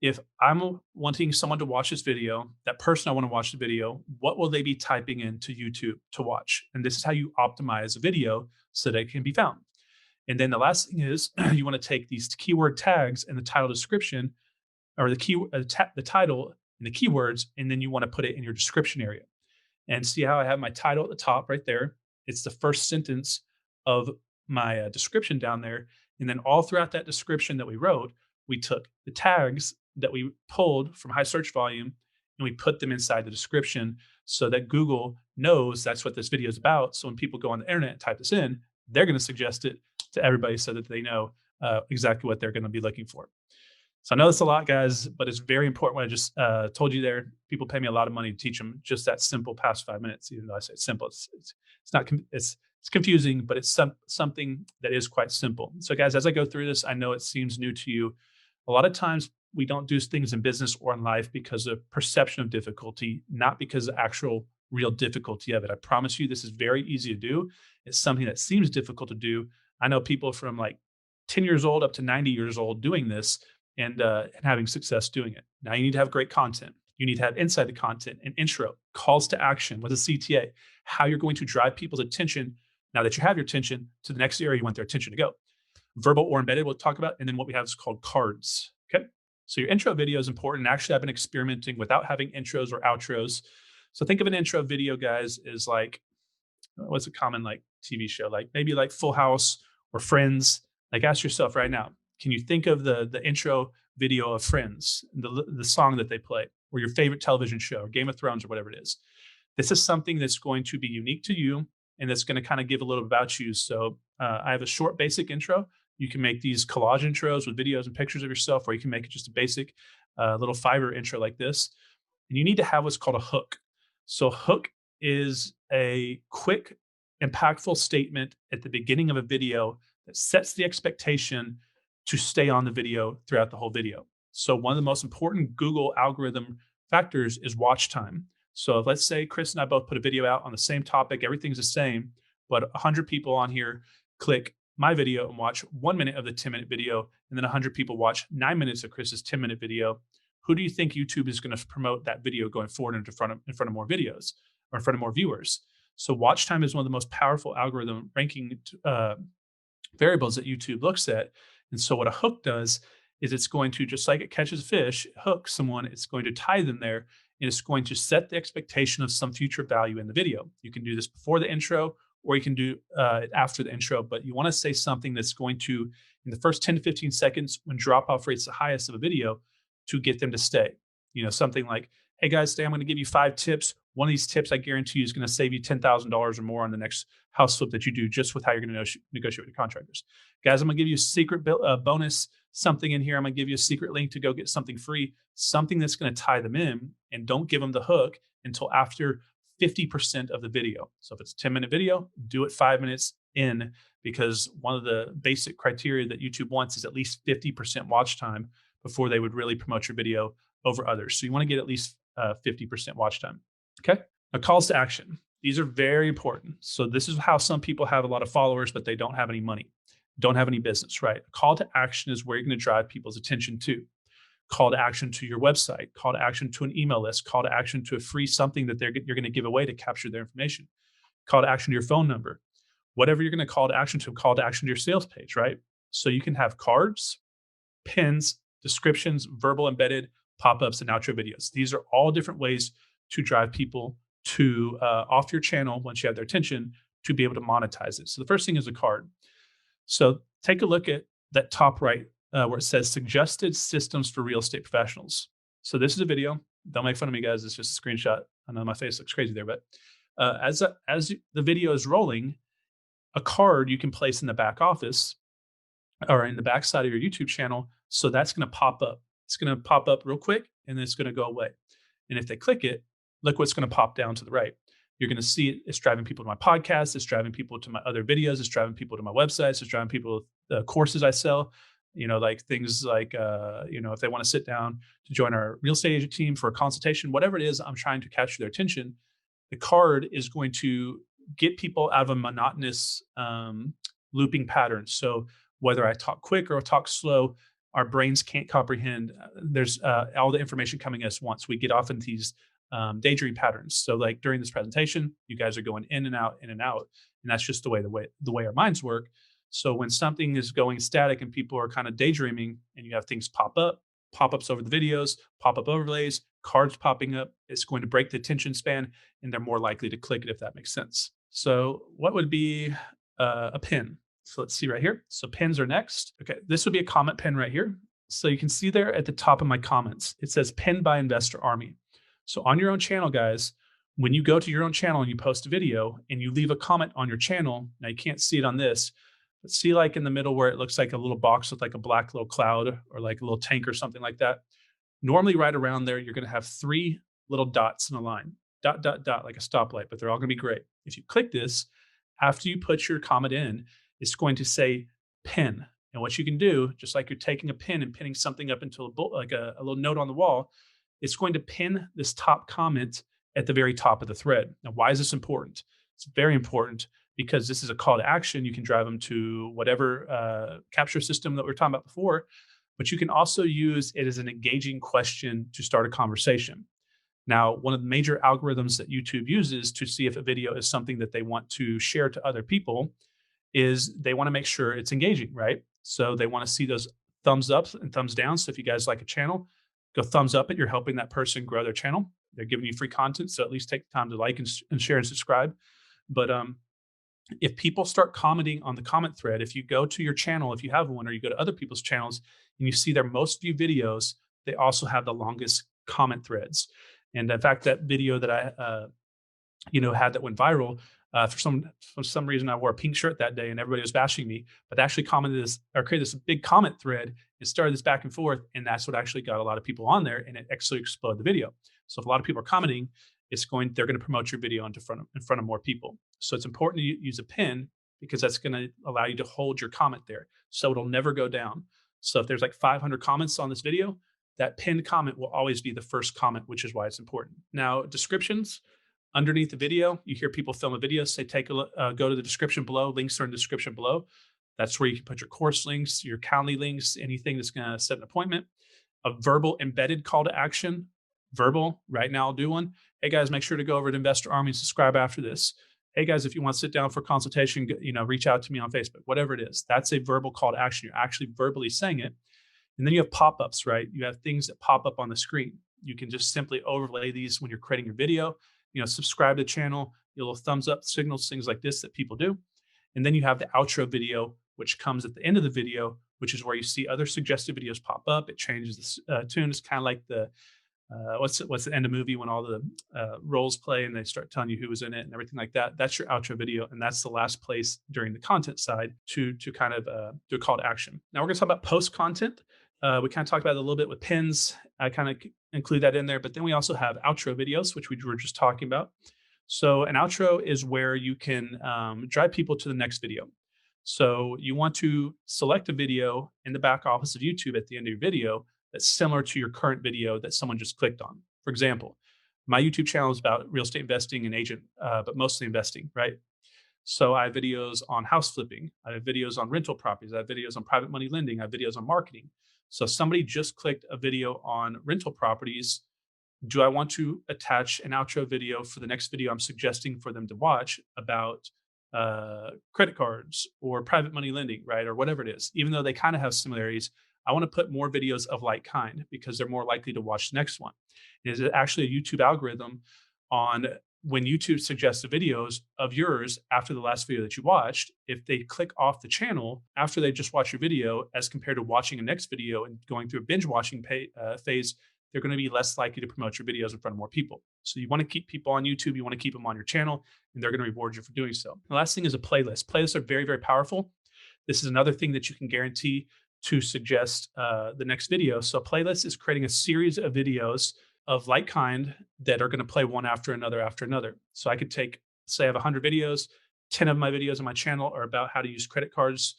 C: if I'm wanting someone to watch this video, that person I want to watch the video, what will they be typing into YouTube to watch? And this is how you optimize a video so that it can be found. And then the last thing is you want to take these keyword tags and the title description, or the title and the keywords, and then you want to put it in your description area. And see how I have my title at the top right there. It's the first sentence of my description down there. And then all throughout that description that we wrote, we took the tags that we pulled from high search volume and we put them inside the description so that Google knows that's what this video is about. So when people go on the internet and type this in, they're going to suggest it to everybody so that they know exactly what they're going to be looking for. So I know it's a lot, guys, but it's very important what I just told you there. People pay me a lot of money to teach them just that simple past 5 minutes. Even though I say it's simple, it's not, it's confusing, but it's something that is quite simple. So guys, as I go through this, I know it seems new to you. A lot of times we don't do things in business or in life because of perception of difficulty, not because of actual real difficulty of it. I promise you, this is very easy to do. It's something that seems difficult to do. I know people from like 10 years old up to 90 years old doing this and having success doing it. Now you need to have great content. You need to have inside the content, an intro, calls to action with a CTA, how you're going to drive people's attention now that you have your attention to the next area you want their attention to go. Verbal or embedded we'll talk about. And then what we have is called cards. Okay. So your intro video is important. Actually, I've been experimenting without having intros or outros. So think of an intro video, guys, is like, what's a common like TV show? Like maybe like Full House or Friends. Like ask yourself right now, can you think of the intro video of Friends, the song that they play, or your favorite television show, or Game of Thrones, or whatever it is? This is something that's going to be unique to you, and that's going to kind of give a little about you. So I have a short, basic intro. You can make these collage intros with videos and pictures of yourself, or you can make it just a basic little Fiverr intro like this. And you need to have what's called a hook. So hook is a quick, impactful statement at the beginning of a video that sets the expectation to stay on the video throughout the whole video. So one of the most important Google algorithm factors is watch time. So if, let's say Chris and I both put a video out on the same topic, everything's the same, but 100 people on here click my video and watch 1 minute of the 10-minute video, and then 100 people watch 9 minutes of Chris's 10-minute video. Who do you think YouTube is going to promote that video going forward in front of more videos or in front of more viewers? So watch time is one of the most powerful algorithm ranking variables that YouTube looks at. And so what a hook does is it's going to, just like it catches a fish, hook someone, it's going to tie them there, and it's going to set the expectation of some future value in the video. You can do this before the intro, or you can do it after the intro, but you want to say something that's going to, in the first 10 to 15 seconds, when drop-off rate's the highest of a video, to get them to stay. You know, something like, hey guys, today I'm going to give you 5 tips one of these tips I guarantee you is going to save you $10,000 or more on the next house flip that you do, just with how you're going to negotiate with your contractors. Guys, I'm going to give you a secret bonus, something in here. I'm going to give you a secret link to go get something free, something that's going to tie them in, and don't give them the hook until after 50% of the video. So if it's a 10-minute video, do it 5 minutes in, because one of the basic criteria that YouTube wants is at least 50% watch time before they would really promote your video over others. So you want to get at least 50% watch time. Okay. Now, calls to action. These are very important. So this is how some people have a lot of followers, but they don't have any money, don't have any business, right? A call to action is where you're going to drive people's attention to. Call to action to your website, call to action to an email list, call to action to a free something that you're going to give away to capture their information, call to action to your phone number, whatever you're going to call to action to your sales page, right? So you can have cards, pins, descriptions, verbal embedded, pop-ups, and outro videos. These are all different ways to drive people to off your channel once you have their attention to be able to monetize it. So the first thing is a card. So take a look at that top right where it says suggested systems for real estate professionals. So this is a video. Don't make fun of me, guys. It's just a screenshot. I know my face looks crazy there, but as the video is rolling, a card you can place in the back office or in the back side of your YouTube channel. So that's going to pop up. It's going to pop up real quick and then it's going to go away. And if they click it, look what's going to pop down to the right. You're going to see it. It's driving people to my podcast. It's driving people to my other videos. It's driving people to my websites. It's driving people to the courses I sell. Like things like, if they want to sit down to join our real estate agent team for a consultation, whatever it is, I'm trying to capture their attention. The card is going to get people out of a monotonous looping pattern. So whether I talk quick or talk slow, our brains can't comprehend. There's all the information coming at us once. We get off into these daydream patterns. So like during this presentation, you guys are going in and out, and that's just the way our minds work. So when something is going static and people are kind of daydreaming, and you have things pop-ups over the videos, pop-up overlays, cards popping up, it's going to break the attention span, and they're more likely to click it, if that makes sense. So what would be a pin? So let's see right here. So pins are next. Okay, this would be a comment pin right here. So you can see there at the top of my comments, it says pinned by Investor Army. So on your own channel, guys, when you go to your own channel and you post a video and you leave a comment on your channel, now you can't see it on this, but see like in the middle where it looks like a little box with like a black little cloud or like a little tank or something like that. Normally right around there, you're going to have 3 little dots in a line, dot, dot, dot, like a stoplight, but they're all going to be gray. If you click this, after you put your comment in, it's going to say pin. And what you can do, just like you're taking a pin and pinning something up into a little note on the wall, it's going to pin this top comment at the very top of the thread. Now, why is this important? It's very important because this is a call to action. You can drive them to whatever capture system that we were talking about before, but you can also use it as an engaging question to start a conversation. Now, one of the major algorithms that YouTube uses to see if a video is something that they want to share to other people is they want to make sure it's engaging, right? So they want to see those thumbs up and thumbs down. So if you guys like a channel, go thumbs up it. You're helping that person grow their channel. They're giving you free content. So at least take the time to like and share and subscribe. But if people start commenting on the comment thread, if you go to your channel, if you have one, or you go to other people's channels and you see their most viewed videos, they also have the longest comment threads. And in fact, that video that I had that went viral, for some reason I wore a pink shirt that day and everybody was bashing me, but they actually commented this or created this big comment thread and started this back and forth. And that's what actually got a lot of people on there, and it actually exploded the video. So if a lot of people are commenting, they're going to promote your video in front of more people. So it's important to use a pin because that's going to allow you to hold your comment there. So it'll never go down. So if there's like 500 comments on this video, that pinned comment will always be the first comment, which is why it's important. Now, descriptions. Underneath the video, you hear people film a video, say, go to the description below. Links are in the description below. That's where you can put your course links, your Calendly links, anything that's going to set an appointment. A verbal embedded call to action. Verbal, right now I'll do one. Hey guys, make sure to go over to Investor Army and subscribe after this. Hey guys, if you want to sit down for a consultation, reach out to me on Facebook, whatever it is. That's a verbal call to action. You're actually verbally saying it. And then you have pop-ups, right? You have things that pop up on the screen. You can just simply overlay these when you're creating your video. Subscribe to the channel, your little thumbs up signals, things like this that people do. And then you have the outro video, which comes at the end of the video, which is where you see other suggested videos pop up. It changes the tune. It's kind of like the what's the end of movie when all the roles play and they start telling you who was in it and everything like that. That's your outro video, and that's the last place during the content side to kind of do a call to action. Now we're going to talk about post content. We kind of talked about it a little bit with pins. I kind of include that in there, but then we also have outro videos, which we were just talking about. So an outro is where you can drive people to the next video. So you want to select a video in the back office of YouTube at the end of your video that's similar to your current video that someone just clicked on. For example, my YouTube channel is about real estate investing and agent, but mostly investing, right? So I have videos on house flipping. I have videos on rental properties. I have videos on private money lending. I have videos on marketing. So somebody just clicked a video on rental properties. Do I want to attach an outro video for the next video I'm suggesting for them to watch about credit cards or private money lending, right? Or whatever it is, even though they kind of have similarities, I want to put more videos of like kind because they're more likely to watch the next one. It is actually a YouTube algorithm on when YouTube suggests the videos of yours after the last video that you watched. If they click off the channel after they just watched your video, as compared to watching a next video and going through a binge watching phase, they're going to be less likely to promote your videos in front of more people. So you want to keep people on YouTube, you want to keep them on your channel, and they're going to reward you for doing so. The last thing is a playlist. Playlists are very, very powerful. This is another thing that you can guarantee to suggest the next video. So a playlist is creating a series of videos of like kind that are going to play one after another after another. So I could take, say I have 100 videos, 10 of my videos on my channel are about how to use credit cards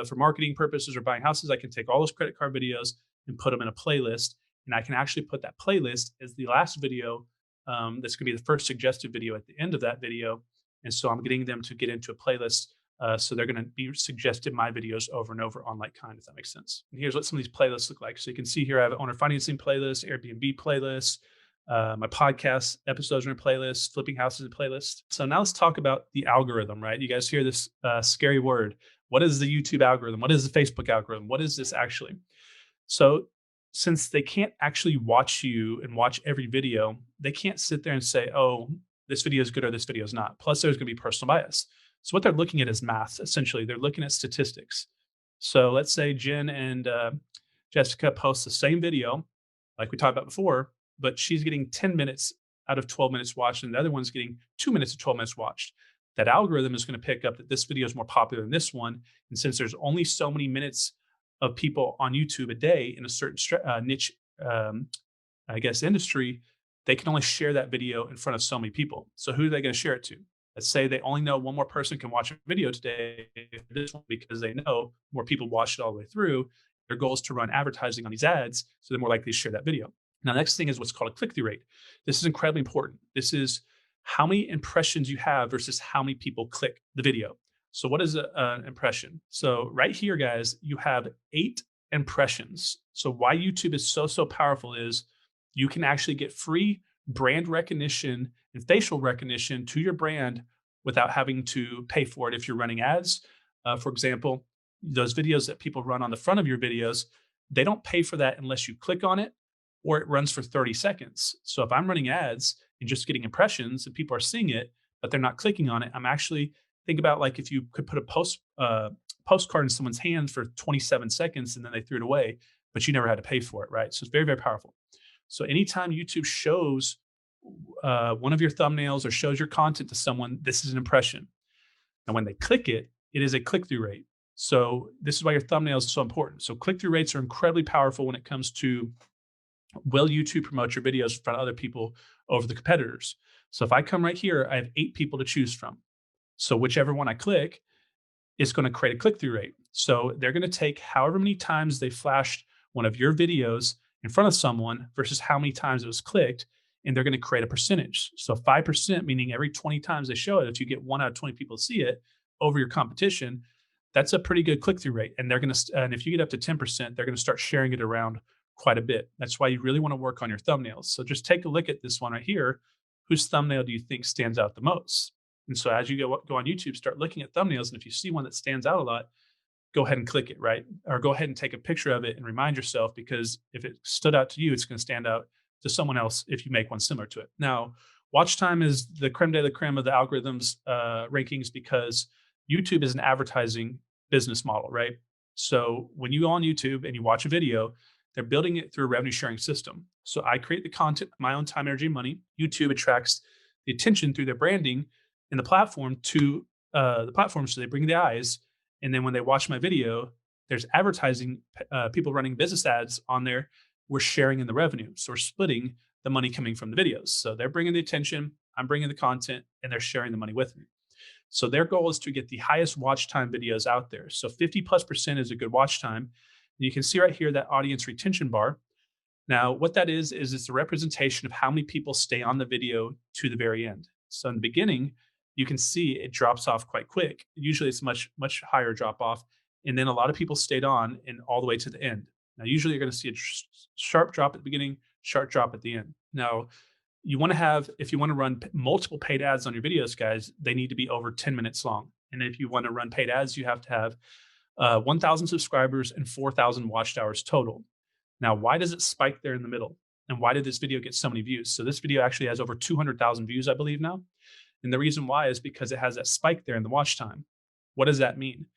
C: for marketing purposes or buying houses. I can take all those credit card videos and put them in a playlist. And I can actually put that playlist as the last video. That's going to be the first suggested video at the end of that video. And so I'm getting them to get into a playlist. So they're going to be suggested my videos over and over on like kind, if that makes sense. And here's what some of these playlists look like. So you can see here I have an owner financing playlist, Airbnb playlist, my podcast episodes are in a playlist, flipping houses in a playlist. So now let's talk about the algorithm, right? You guys hear this scary word. What is the YouTube algorithm? What is the Facebook algorithm? What is this actually? So since they can't actually watch you and watch every video, they can't sit there and say, oh, this video is good or this video is not. Plus, there's going to be personal bias. So what they're looking at is math, essentially. They're looking at statistics. So let's say Jen and Jessica post the same video, like we talked about before, but she's getting 10 minutes out of 12 minutes watched, and the other one's getting 2 minutes of 12 minutes watched. That algorithm is going to pick up that this video is more popular than this one. And since there's only so many minutes of people on YouTube a day in a certain niche, I guess, industry, they can only share that video in front of so many people. So who are they going to share it to? Let's say they only know one more person can watch a video today, this one, because they know more people watched it all the way through. Their goal is to run advertising on these ads, so they're more likely to share that video. Now, the next thing is what's called a click-through rate. This is incredibly important. This is how many impressions you have versus how many people click the video. So what is an impression? So right here, guys, you have 8 impressions. So why YouTube is so powerful is you can actually get free brand recognition and facial recognition to your brand without having to pay for it if you're running ads. For example, those videos that people run on the front of your videos, they don't pay for that unless you click on it or it runs for 30 seconds. So if I'm running ads and just getting impressions and people are seeing it, but they're not clicking on it, I'm actually, think about like if you could put a postcard in someone's hand for 27 seconds and then they threw it away, but you never had to pay for it, right? So it's very, very powerful. So anytime YouTube shows one of your thumbnails or shows your content to someone, this is an impression. And when they click it, it is a click-through rate. So this is why your thumbnails are so important. So click-through rates are incredibly powerful when it comes to, will YouTube promote your videos in front of other people over the competitors? So if I come right here, I have 8 people to choose from. So whichever one I click is going to create a click-through rate. So they're going to take however many times they flashed one of your videos in front of someone versus how many times it was clicked, and they're going to create a percentage. So 5%, meaning every 20 times they show it, if you get 1 out of 20 people to see it over your competition, that's a pretty good click-through rate. And they're going to, and if you get up to 10%, they're going to start sharing it around quite a bit. That's why you really want to work on your thumbnails. So just take a look at this one right here. Whose thumbnail do you think stands out the most? And so as you go on YouTube, start looking at thumbnails. And if you see one that stands out a lot, go ahead and click it, right? Or go ahead and take a picture of it and remind yourself, because if it stood out to you, it's going to stand out to someone else if you make one similar to it. Now, watch time is the creme de la creme of the algorithms rankings, because YouTube is an advertising business model, right? So when you go on YouTube and you watch a video, They're building it through a revenue sharing system. So I create the content, my own time, energy, and money. YouTube attracts the attention through their branding and the platform to the platform. So they bring the eyes. And then when they watch my video, there's advertising, people running business ads on there. We're sharing in the revenue. So we're splitting the money coming from the videos. So they're bringing the attention, I'm bringing the content, and they're sharing the money with me. So their goal is to get the highest watch time videos out there. So 50+% is a good watch time. And you can see right here that audience retention bar. Now, what that is it's a representation of how many people stay on the video to the very end. So in the beginning, you can see it drops off quite quick. Usually it's much higher drop off. And then a lot of people stayed on and all the way to the end. Now, usually you're going to see a sharp drop at the beginning, sharp drop at the end. Now, you want to have, if you want to run multiple paid ads on your videos, guys, they need to be over 10 minutes long. And if you want to run paid ads, you have to have 1,000 subscribers and 4,000 watched hours total. Now, why does it spike there in the middle? And why did this video get so many views? So this video actually has over 200,000 views, I believe now. And the reason why is because it has that spike there in the watch time. What does that mean?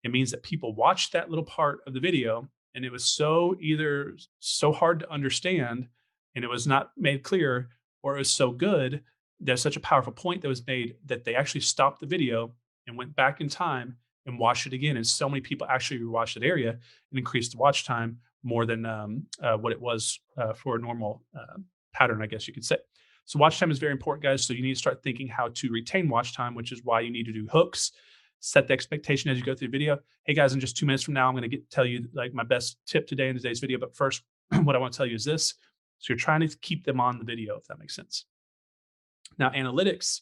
C: It means that people watched that little part of the video and it was either so hard to understand and it was not made clear, or it was so good, there's such a powerful point that was made that they actually stopped the video and went back in time and watched it again. And so many people actually rewatched that area and increased the watch time more than what it was for a normal pattern, I guess you could say. So watch time is very important, guys. So you need to start thinking how to retain watch time, which is why you need to do hooks. Set the expectation as you go through the video. Hey guys, in just 2 minutes from now, I'm going to tell you like my best tip today in today's video. But first, what I want to tell you is this. So you're trying to keep them on the video, if that makes sense. Now, analytics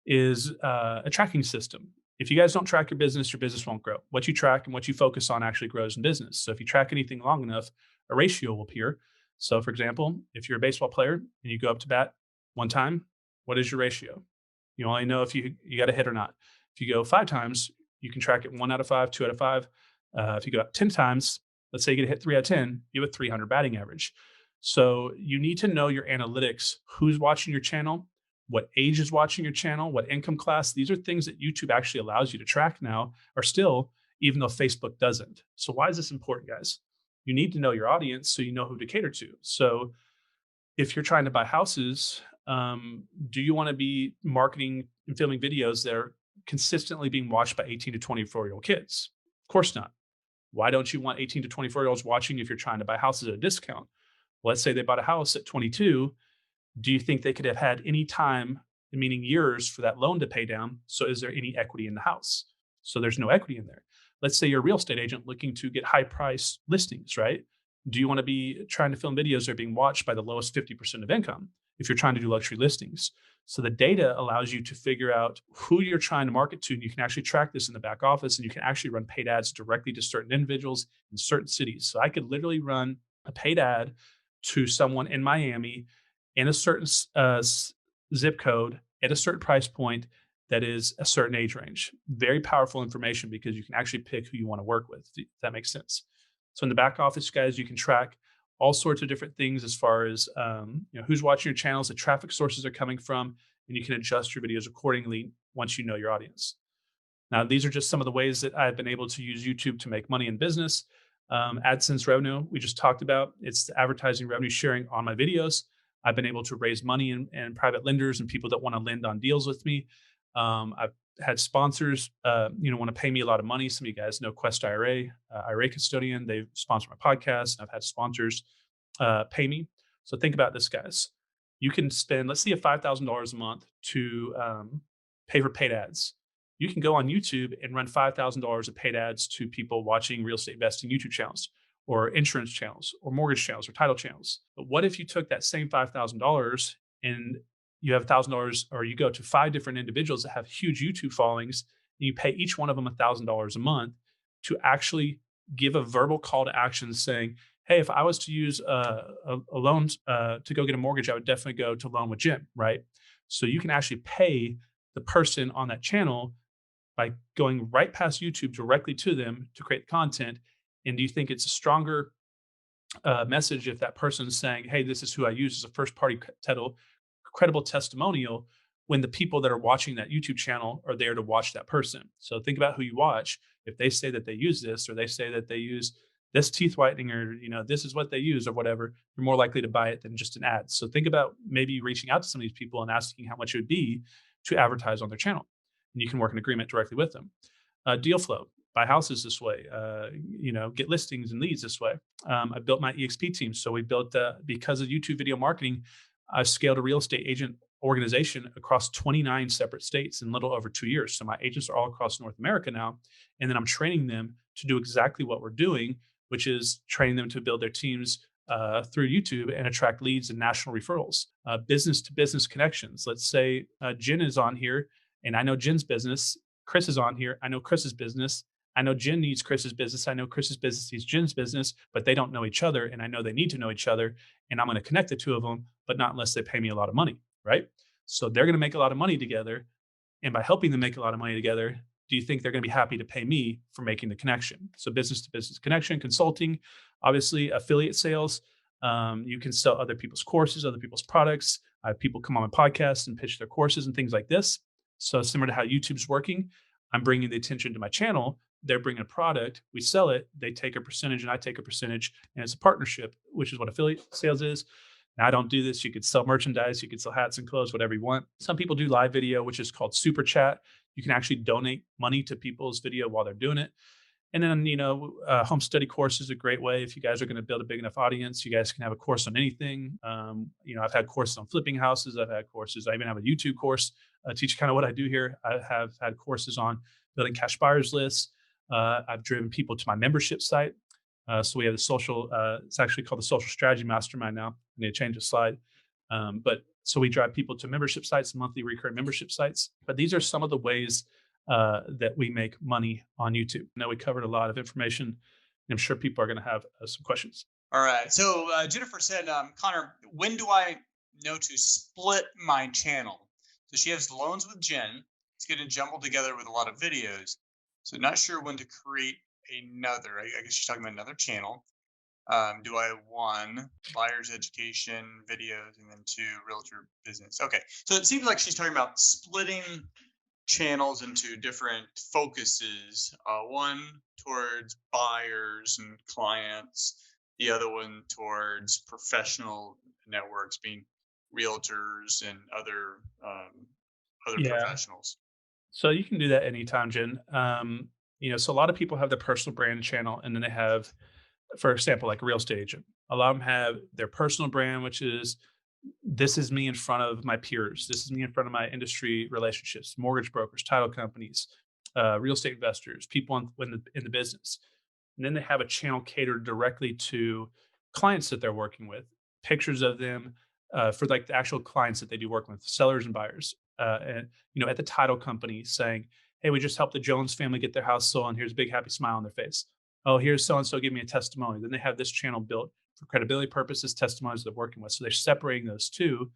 C: is a tracking system. If you guys don't track your business won't grow. What you track and what you focus on actually grows in business. So if you track anything long enough, a ratio will appear. So for example, if you're a baseball player and you go up to bat one time, what is your ratio? You only know if you got a hit or not. If you go 5 times, you can track it 1 out of 5, 2 out of 5. If you go up 10 times, let's say you get a hit 3 out of 10, you have a 300 batting average. So you need to know your analytics, who's watching your channel, what age is watching your channel, what income class. These are things that YouTube actually allows you to track now, or still, even though Facebook doesn't. So why is this important, guys? You need to know your audience so you know who to cater to. So if you're trying to buy houses, do you want to be marketing and filming videos that are consistently being watched by 18 to 24-year-old kids? Of course not. Why don't you want 18 to 24-year-olds watching if you're trying to buy houses at a discount? Let's say they bought a house at 22. Do you think they could have had any time, meaning years, for that loan to pay down? So is there any equity in the house? So there's no equity in there. Let's say you're a real estate agent looking to get high price listings, right? Do you want to be trying to film videos that are being watched by the lowest 50% of income if you're trying to do luxury listings? So the data allows you to figure out who you're trying to market to, and you can actually track this in the back office, and you can actually run paid ads directly to certain individuals in certain cities. So I could literally run a paid ad to someone in Miami in a certain zip code at a certain price point that is a certain age range. Very powerful information because you can actually pick who you want to work with. If that makes sense. So in the back office, guys, you can track all sorts of different things as far as who's watching your channels, the traffic sources are coming from, and you can adjust your videos accordingly once you know your audience. Now, these are just some of the ways that I've been able to use YouTube to make money in business. AdSense revenue, we just talked about. It's the advertising revenue sharing on my videos. I've been able to raise money and private lenders and people that want to lend on deals with me. I've had sponsors, want to pay me a lot of money. Some of you guys know Quest IRA, IRA Custodian. They've sponsored my podcast. And I've had sponsors pay me. So think about this, guys. You can spend, let's say, $5,000 a month to pay for paid ads. You can go on YouTube and run $5,000 of paid ads to people watching real estate investing YouTube channels or insurance channels or mortgage channels or title channels. But what if you took that same $5,000 and you have $1,000, or you go to 5 different individuals that have huge YouTube followings and you pay each one of them $1,000 a month to actually give a verbal call to action saying, hey, if I was to use a loan to go get a mortgage, I would definitely go to Loan with Jim, right? So you can actually pay the person on that channel by going right past YouTube directly to them to create content. And do you think it's a stronger message if that person is saying, hey, this is who I use as a first party credible testimonial, when the people that are watching that YouTube channel are there to watch that person? So think about who you watch. If they say that they use this, or they say that they use this teeth whitening, or, this is what they use or whatever, you're more likely to buy it than just an ad. So think about maybe reaching out to some of these people and asking how much it would be to advertise on their channel. And you can work an agreement directly with them. Deal flow, buy houses this way, get listings and leads this way. I built my EXP team. So we built, because of YouTube video marketing, I've scaled a real estate agent organization across 29 separate states in a little over 2 years. So my agents are all across North America now. And then I'm training them to do exactly what we're doing, which is training them to build their teams through YouTube and attract leads and national referrals. Business to business connections. Let's say Jen is on here and I know Jen's business. Chris is on here. I know Chris's business. I know Jen needs Chris's business. I know Chris's business needs Jen's business, but they don't know each other. And I know they need to know each other. And I'm going to connect the two of them, but not unless they pay me a lot of money, right? So they're going to make a lot of money together. And by helping them make a lot of money together, do you think they're going to be happy to pay me for making the connection? So business to business connection, consulting, obviously affiliate sales. You can sell other people's courses, other people's products. I have people come on my podcast and pitch their courses and things like this. So similar to how YouTube's working, I'm bringing the attention to my channel. They're bringing a product, we sell it, they take a percentage and I take a percentage, and it's a partnership, which is what affiliate sales is. Now, I don't do this. You could sell merchandise, you could sell hats and clothes, whatever you want. Some people do live video, which is called super chat. You can actually donate money to people's video while they're doing it. And then, home study course is a great way. If you guys are going to build a big enough audience, you guys can have a course on anything. I've had courses on flipping houses. I've had courses. I even have a YouTube course teach kind of what I do here. I have had courses on building cash buyers lists. I've driven people to my membership site. So we have the social, it's actually called the Social Strategy Mastermind now. I need to change the slide. So we drive people to membership sites, monthly recurring membership sites. But these are some of the ways that we make money on YouTube. Now, we covered a lot of information, and I'm sure people are going to have some questions.
B: All right. So Jennifer said, Connor, when do I know to split my channel? So she has loans with Jen. It's getting jumbled together with a lot of videos. So not sure when to create another. I guess she's talking about another channel. Do I have 1, buyer's education videos, and then 2, realtor business? Okay. So it seems like she's talking about splitting channels into different focuses. One towards buyers and clients, the other one towards professional networks, being realtors and other professionals.
C: So you can do that anytime, Jen. So a lot of people have their personal brand channel, and then they have, for example, like a real estate agent. A lot of them have their personal brand, which is, this is me in front of my peers. This is me in front of my industry relationships, mortgage brokers, title companies, real estate investors, people in the business. And then they have a channel catered directly to clients that they're working with, pictures of them for like the actual clients that they do work with, sellers and buyers. And at the title company saying, hey, we just helped the Jones family get their house sold, and here's a big happy smile on their face. Oh, here's so-and-so give me a testimony. Then they have this channel built for credibility purposes, testimonies they're working with. So they're separating those two.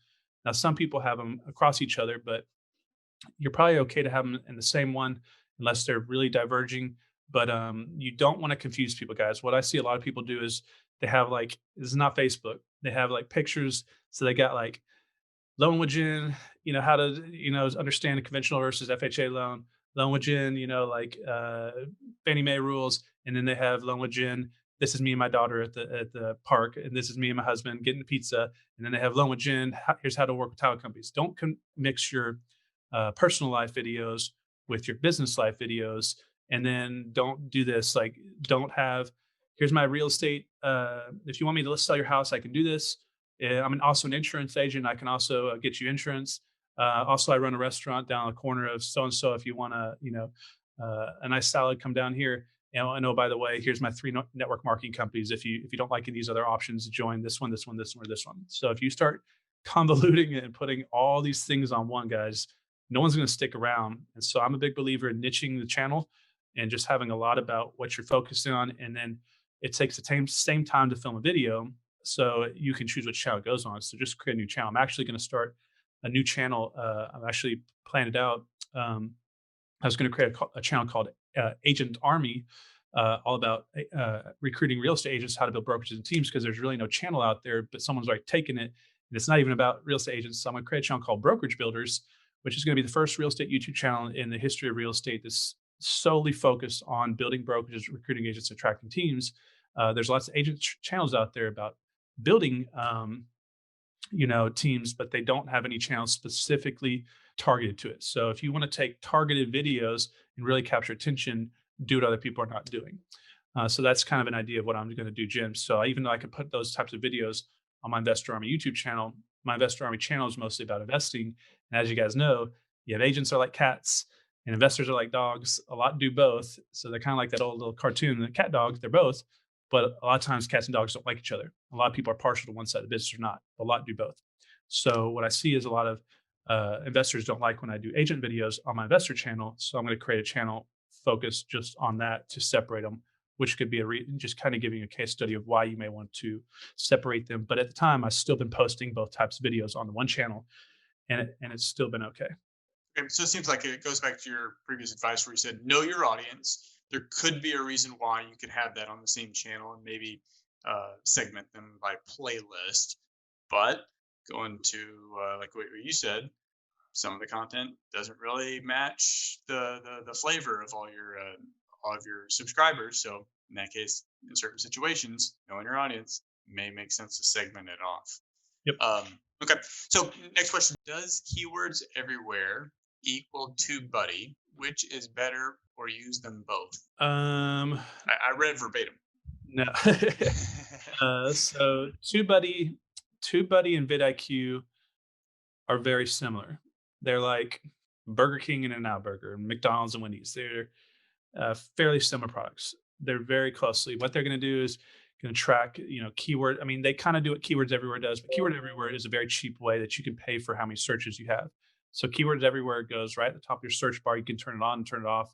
C: Now, some people have them across each other, but you're probably okay to have them in the same one unless they're really diverging. But you don't want to confuse people, guys. What I see a lot of people do is they have like, this is not Facebook. They have like pictures. So they got like loan with Jen, how to, understand a conventional versus FHA loan. Loan with Jen, Fannie Mae rules. And then they have loan with Jen. This is me and my daughter at the park, and this is me and my husband getting pizza. And then they have loan with Jen. Here's how to work with title companies. Don't mix your personal life videos with your business life videos. And then don't do this. Like, don't have, here's my real estate. If you want me to sell your house, I can do this. I'm also an insurance agent. I can also get you insurance. Also, I run a restaurant down the corner of so-and-so. If you want a nice salad, come down here. And I know, by the way, here's my 3 network marketing companies. If you don't like these other options, join this one, this one, this one, or this one. So if you start convoluting it and putting all these things on one, guys, no one's going to stick around. And so I'm a big believer in niching the channel and just having a lot about what you're focusing on. And then it takes the same time to film a video, so you can choose which channel it goes on. So just create a new channel. I'm actually going to start a new channel. I've actually planned it out. I was going to create a channel called Agent Army, all about recruiting real estate agents, how to build brokerages and teams, because there's really no channel out there, but someone's like taking it, and it's not even about real estate agents. So I'm going to create a channel called Brokerage Builders, which is going to be the first real estate YouTube channel in the history of real estate that's solely focused on building brokerages, recruiting agents, attracting teams. There's lots of agent channels out there about building, teams, but they don't have any channels specifically targeted to it. So if you want to take targeted videos and really capture attention, do what other people are not doing. So that's kind of an idea of what I'm going to do, Jim. So even though I can put those types of videos on my Investor Army YouTube channel, my Investor Army channel is mostly about investing. And as you guys know, you have agents are like cats and investors are like dogs. A lot do both. So they're kind of like that old little cartoon, the cat dog. They're both. But a lot of times cats and dogs don't like each other. A lot of people are partial to one side of the business or not. A lot do both. So what I see is a lot of investors don't like when I do agent videos on my investor channel. So I'm going to create a channel focused just on that to separate them, which could be just kind of giving a case study of why you may want to separate them. But at the time, I've still been posting both types of videos on the one channel, and it's still been okay.
B: Okay, so it seems like it goes back to your previous advice where you said know your audience. There could be a reason why you could have that on the same channel and maybe segment them by playlist. But going to like what you said, some of the content doesn't really match the flavor of all of your subscribers. So in that case, in certain situations, knowing your audience may make sense to segment it off.
C: Yep.
B: Okay. So next question: does keywords everywhere equal TubeBuddy? Which is better, or use them both? I read verbatim.
C: No. So TubeBuddy and vidIQ are very similar. They're like Burger King and In-N-Out Burger, and McDonald's and Wendy's. They're fairly similar products. They're very closely. What they're going to do is going to track, keyword. I mean, they kind of do what Keywords Everywhere does, but Keyword Everywhere is a very cheap way that you can pay for how many searches you have. So Keywords Everywhere goes right at the top of your search bar. You can turn it on and turn it off.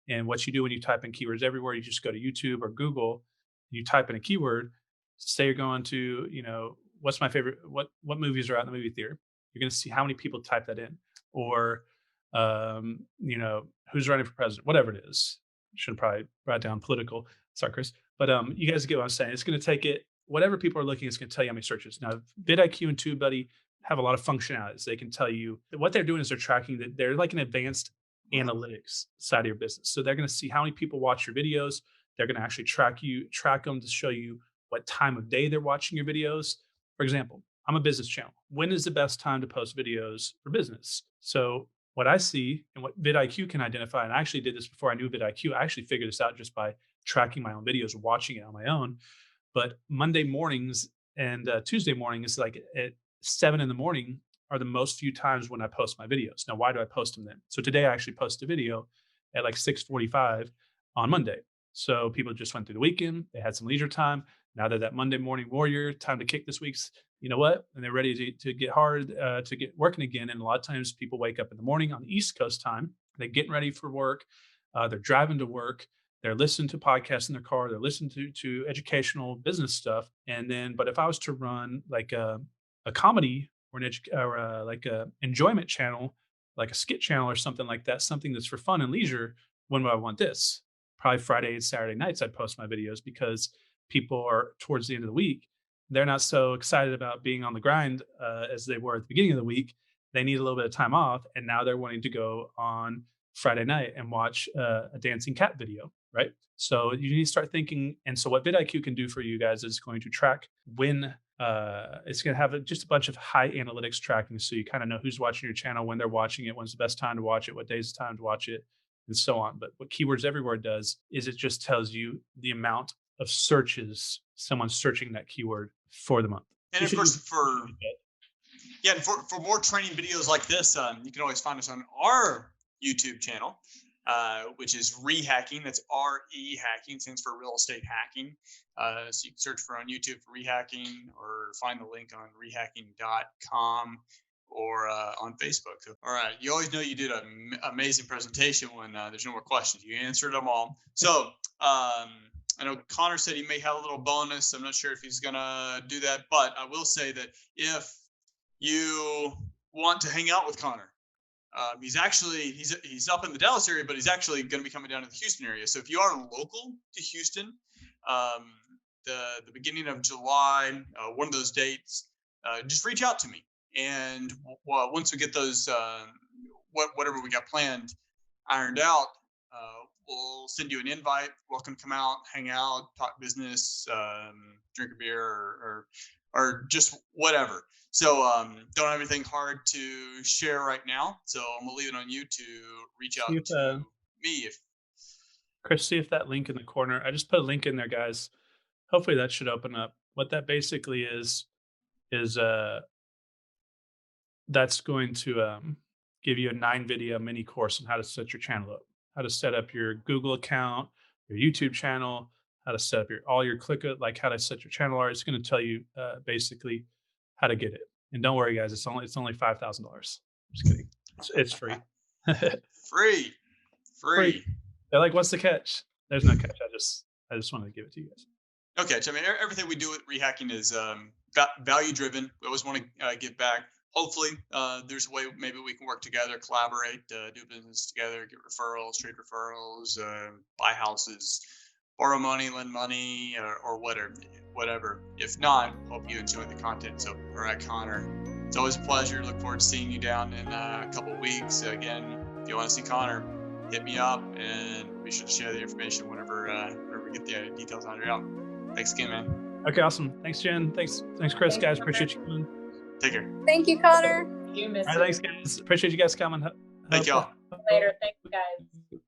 C: And what you do when you type in Keywords Everywhere, you just go to YouTube or Google, you type in a keyword. Say you're going to, what's my favorite? What movies are out in the movie theater? You're going to see how many people type that in, or who's running for president, whatever it is. Should probably write down political. Sorry, Chris. But you guys get what I'm saying. It's going to take it, whatever people are looking, it's going to tell you how many searches. Now, vidIQ and TubeBuddy have a lot of functionalities. They can tell you what they're doing is they're tracking that they're like an advanced analytics side of your business. So they're going to see how many people watch your videos. They're going to actually track them to show you what time of day they're watching your videos. For example, I'm a business channel. When is the best time to post videos for business? So what I see and what vidIQ can identify, and I actually did this before I knew vidIQ, I actually figured this out just by tracking my own videos, watching it on my own. But Monday mornings and Tuesday mornings, like at 7 a.m, are the most few times when I post my videos. Now, why do I post them then? So today I actually posted a video at like 6:45 on Monday. So people just went through the weekend. They had some leisure time. Now they're that Monday morning warrior, time to kick this week's, and they're ready to get hard, to get working again. And a lot of times people wake up in the morning on the East Coast time. They're getting ready for work. They're driving to work. They're listening to podcasts in their car. They're listening to educational business stuff. And then, but if I was to run like a comedy or like a enjoyment channel, like a skit channel or something like that, something that's for fun and leisure, when would I want this? Probably Friday and Saturday nights I'd post my videos, because people are towards the end of the week. They're not so excited about being on the grind as they were at the beginning of the week. They need a little bit of time off. And now they're wanting to go on Friday night and watch a dancing cat video, right? So you need to start thinking. And so what vidIQ can do for you guys is going to track when it's going to have just a bunch of high analytics tracking. So you kind of know who's watching your channel, when they're watching it, when's the best time to watch it, what day's the time to watch it, and so on. But what Keywords Everywhere does is it just tells you the amount of searches someone's searching that keyword for the month.
B: And of course, for more training videos like this, you can always find us on our YouTube channel, which is reHacking. That's reHacking, stands for real estate hacking. So you can search for on YouTube for reHacking, or find the link on rehacking.com or on Facebook. So, all right. You always know you did an amazing presentation when there's no more questions. You answered them all. So I know Connor said he may have a little bonus. I'm not sure if he's going to do that, but I will say that if you want to hang out with Connor, he's up in the Dallas area, but he's actually going to be coming down to the Houston area. So if you are local to Houston, the beginning of July, one of those dates, just reach out to me. And once we get those, whatever we got planned ironed out, we'll send you an invite. Welcome to come out, hang out, talk business, drink a beer, or just whatever. So don't have anything hard to share right now. So I'm gonna leave it on you to reach out to me. If
C: Chris, see if that link in the corner. I just put a link in there, guys. Hopefully that should open up. What that basically is that's going to give you a 9-video mini course on how to set your channel up, how to set up your Google account, your YouTube channel, how to set up all your like how to set your channel art. It's going to tell you basically how to get it. And don't worry, guys, it's only $5,000. Just kidding. It's free.
B: free.
C: They're like, what's the catch? There's no catch. I just wanted to give it to you guys.
B: Okay, so I mean, everything we do with reHacking is value driven. We always want to give back. Hopefully, there's a way maybe we can work together, collaborate, do business together, get referrals, trade referrals, buy houses, borrow money, lend money, or whatever. If not, hope you enjoy the content. So, all right, Connor, it's always a pleasure. Look forward to seeing you down in a couple of weeks. Again, if you want to see Connor, hit me up, and be sure to share the information whenever we get the details on it out. Thanks again, man.
C: Okay, awesome. Thanks, Jen. Thanks, Chris, guys. Appreciate you coming.
B: Take care.
D: Thank you, Connor.
A: You miss
C: All right, thanks, guys. Appreciate you guys coming.
B: Thank y'all.
A: later. Thanks, guys.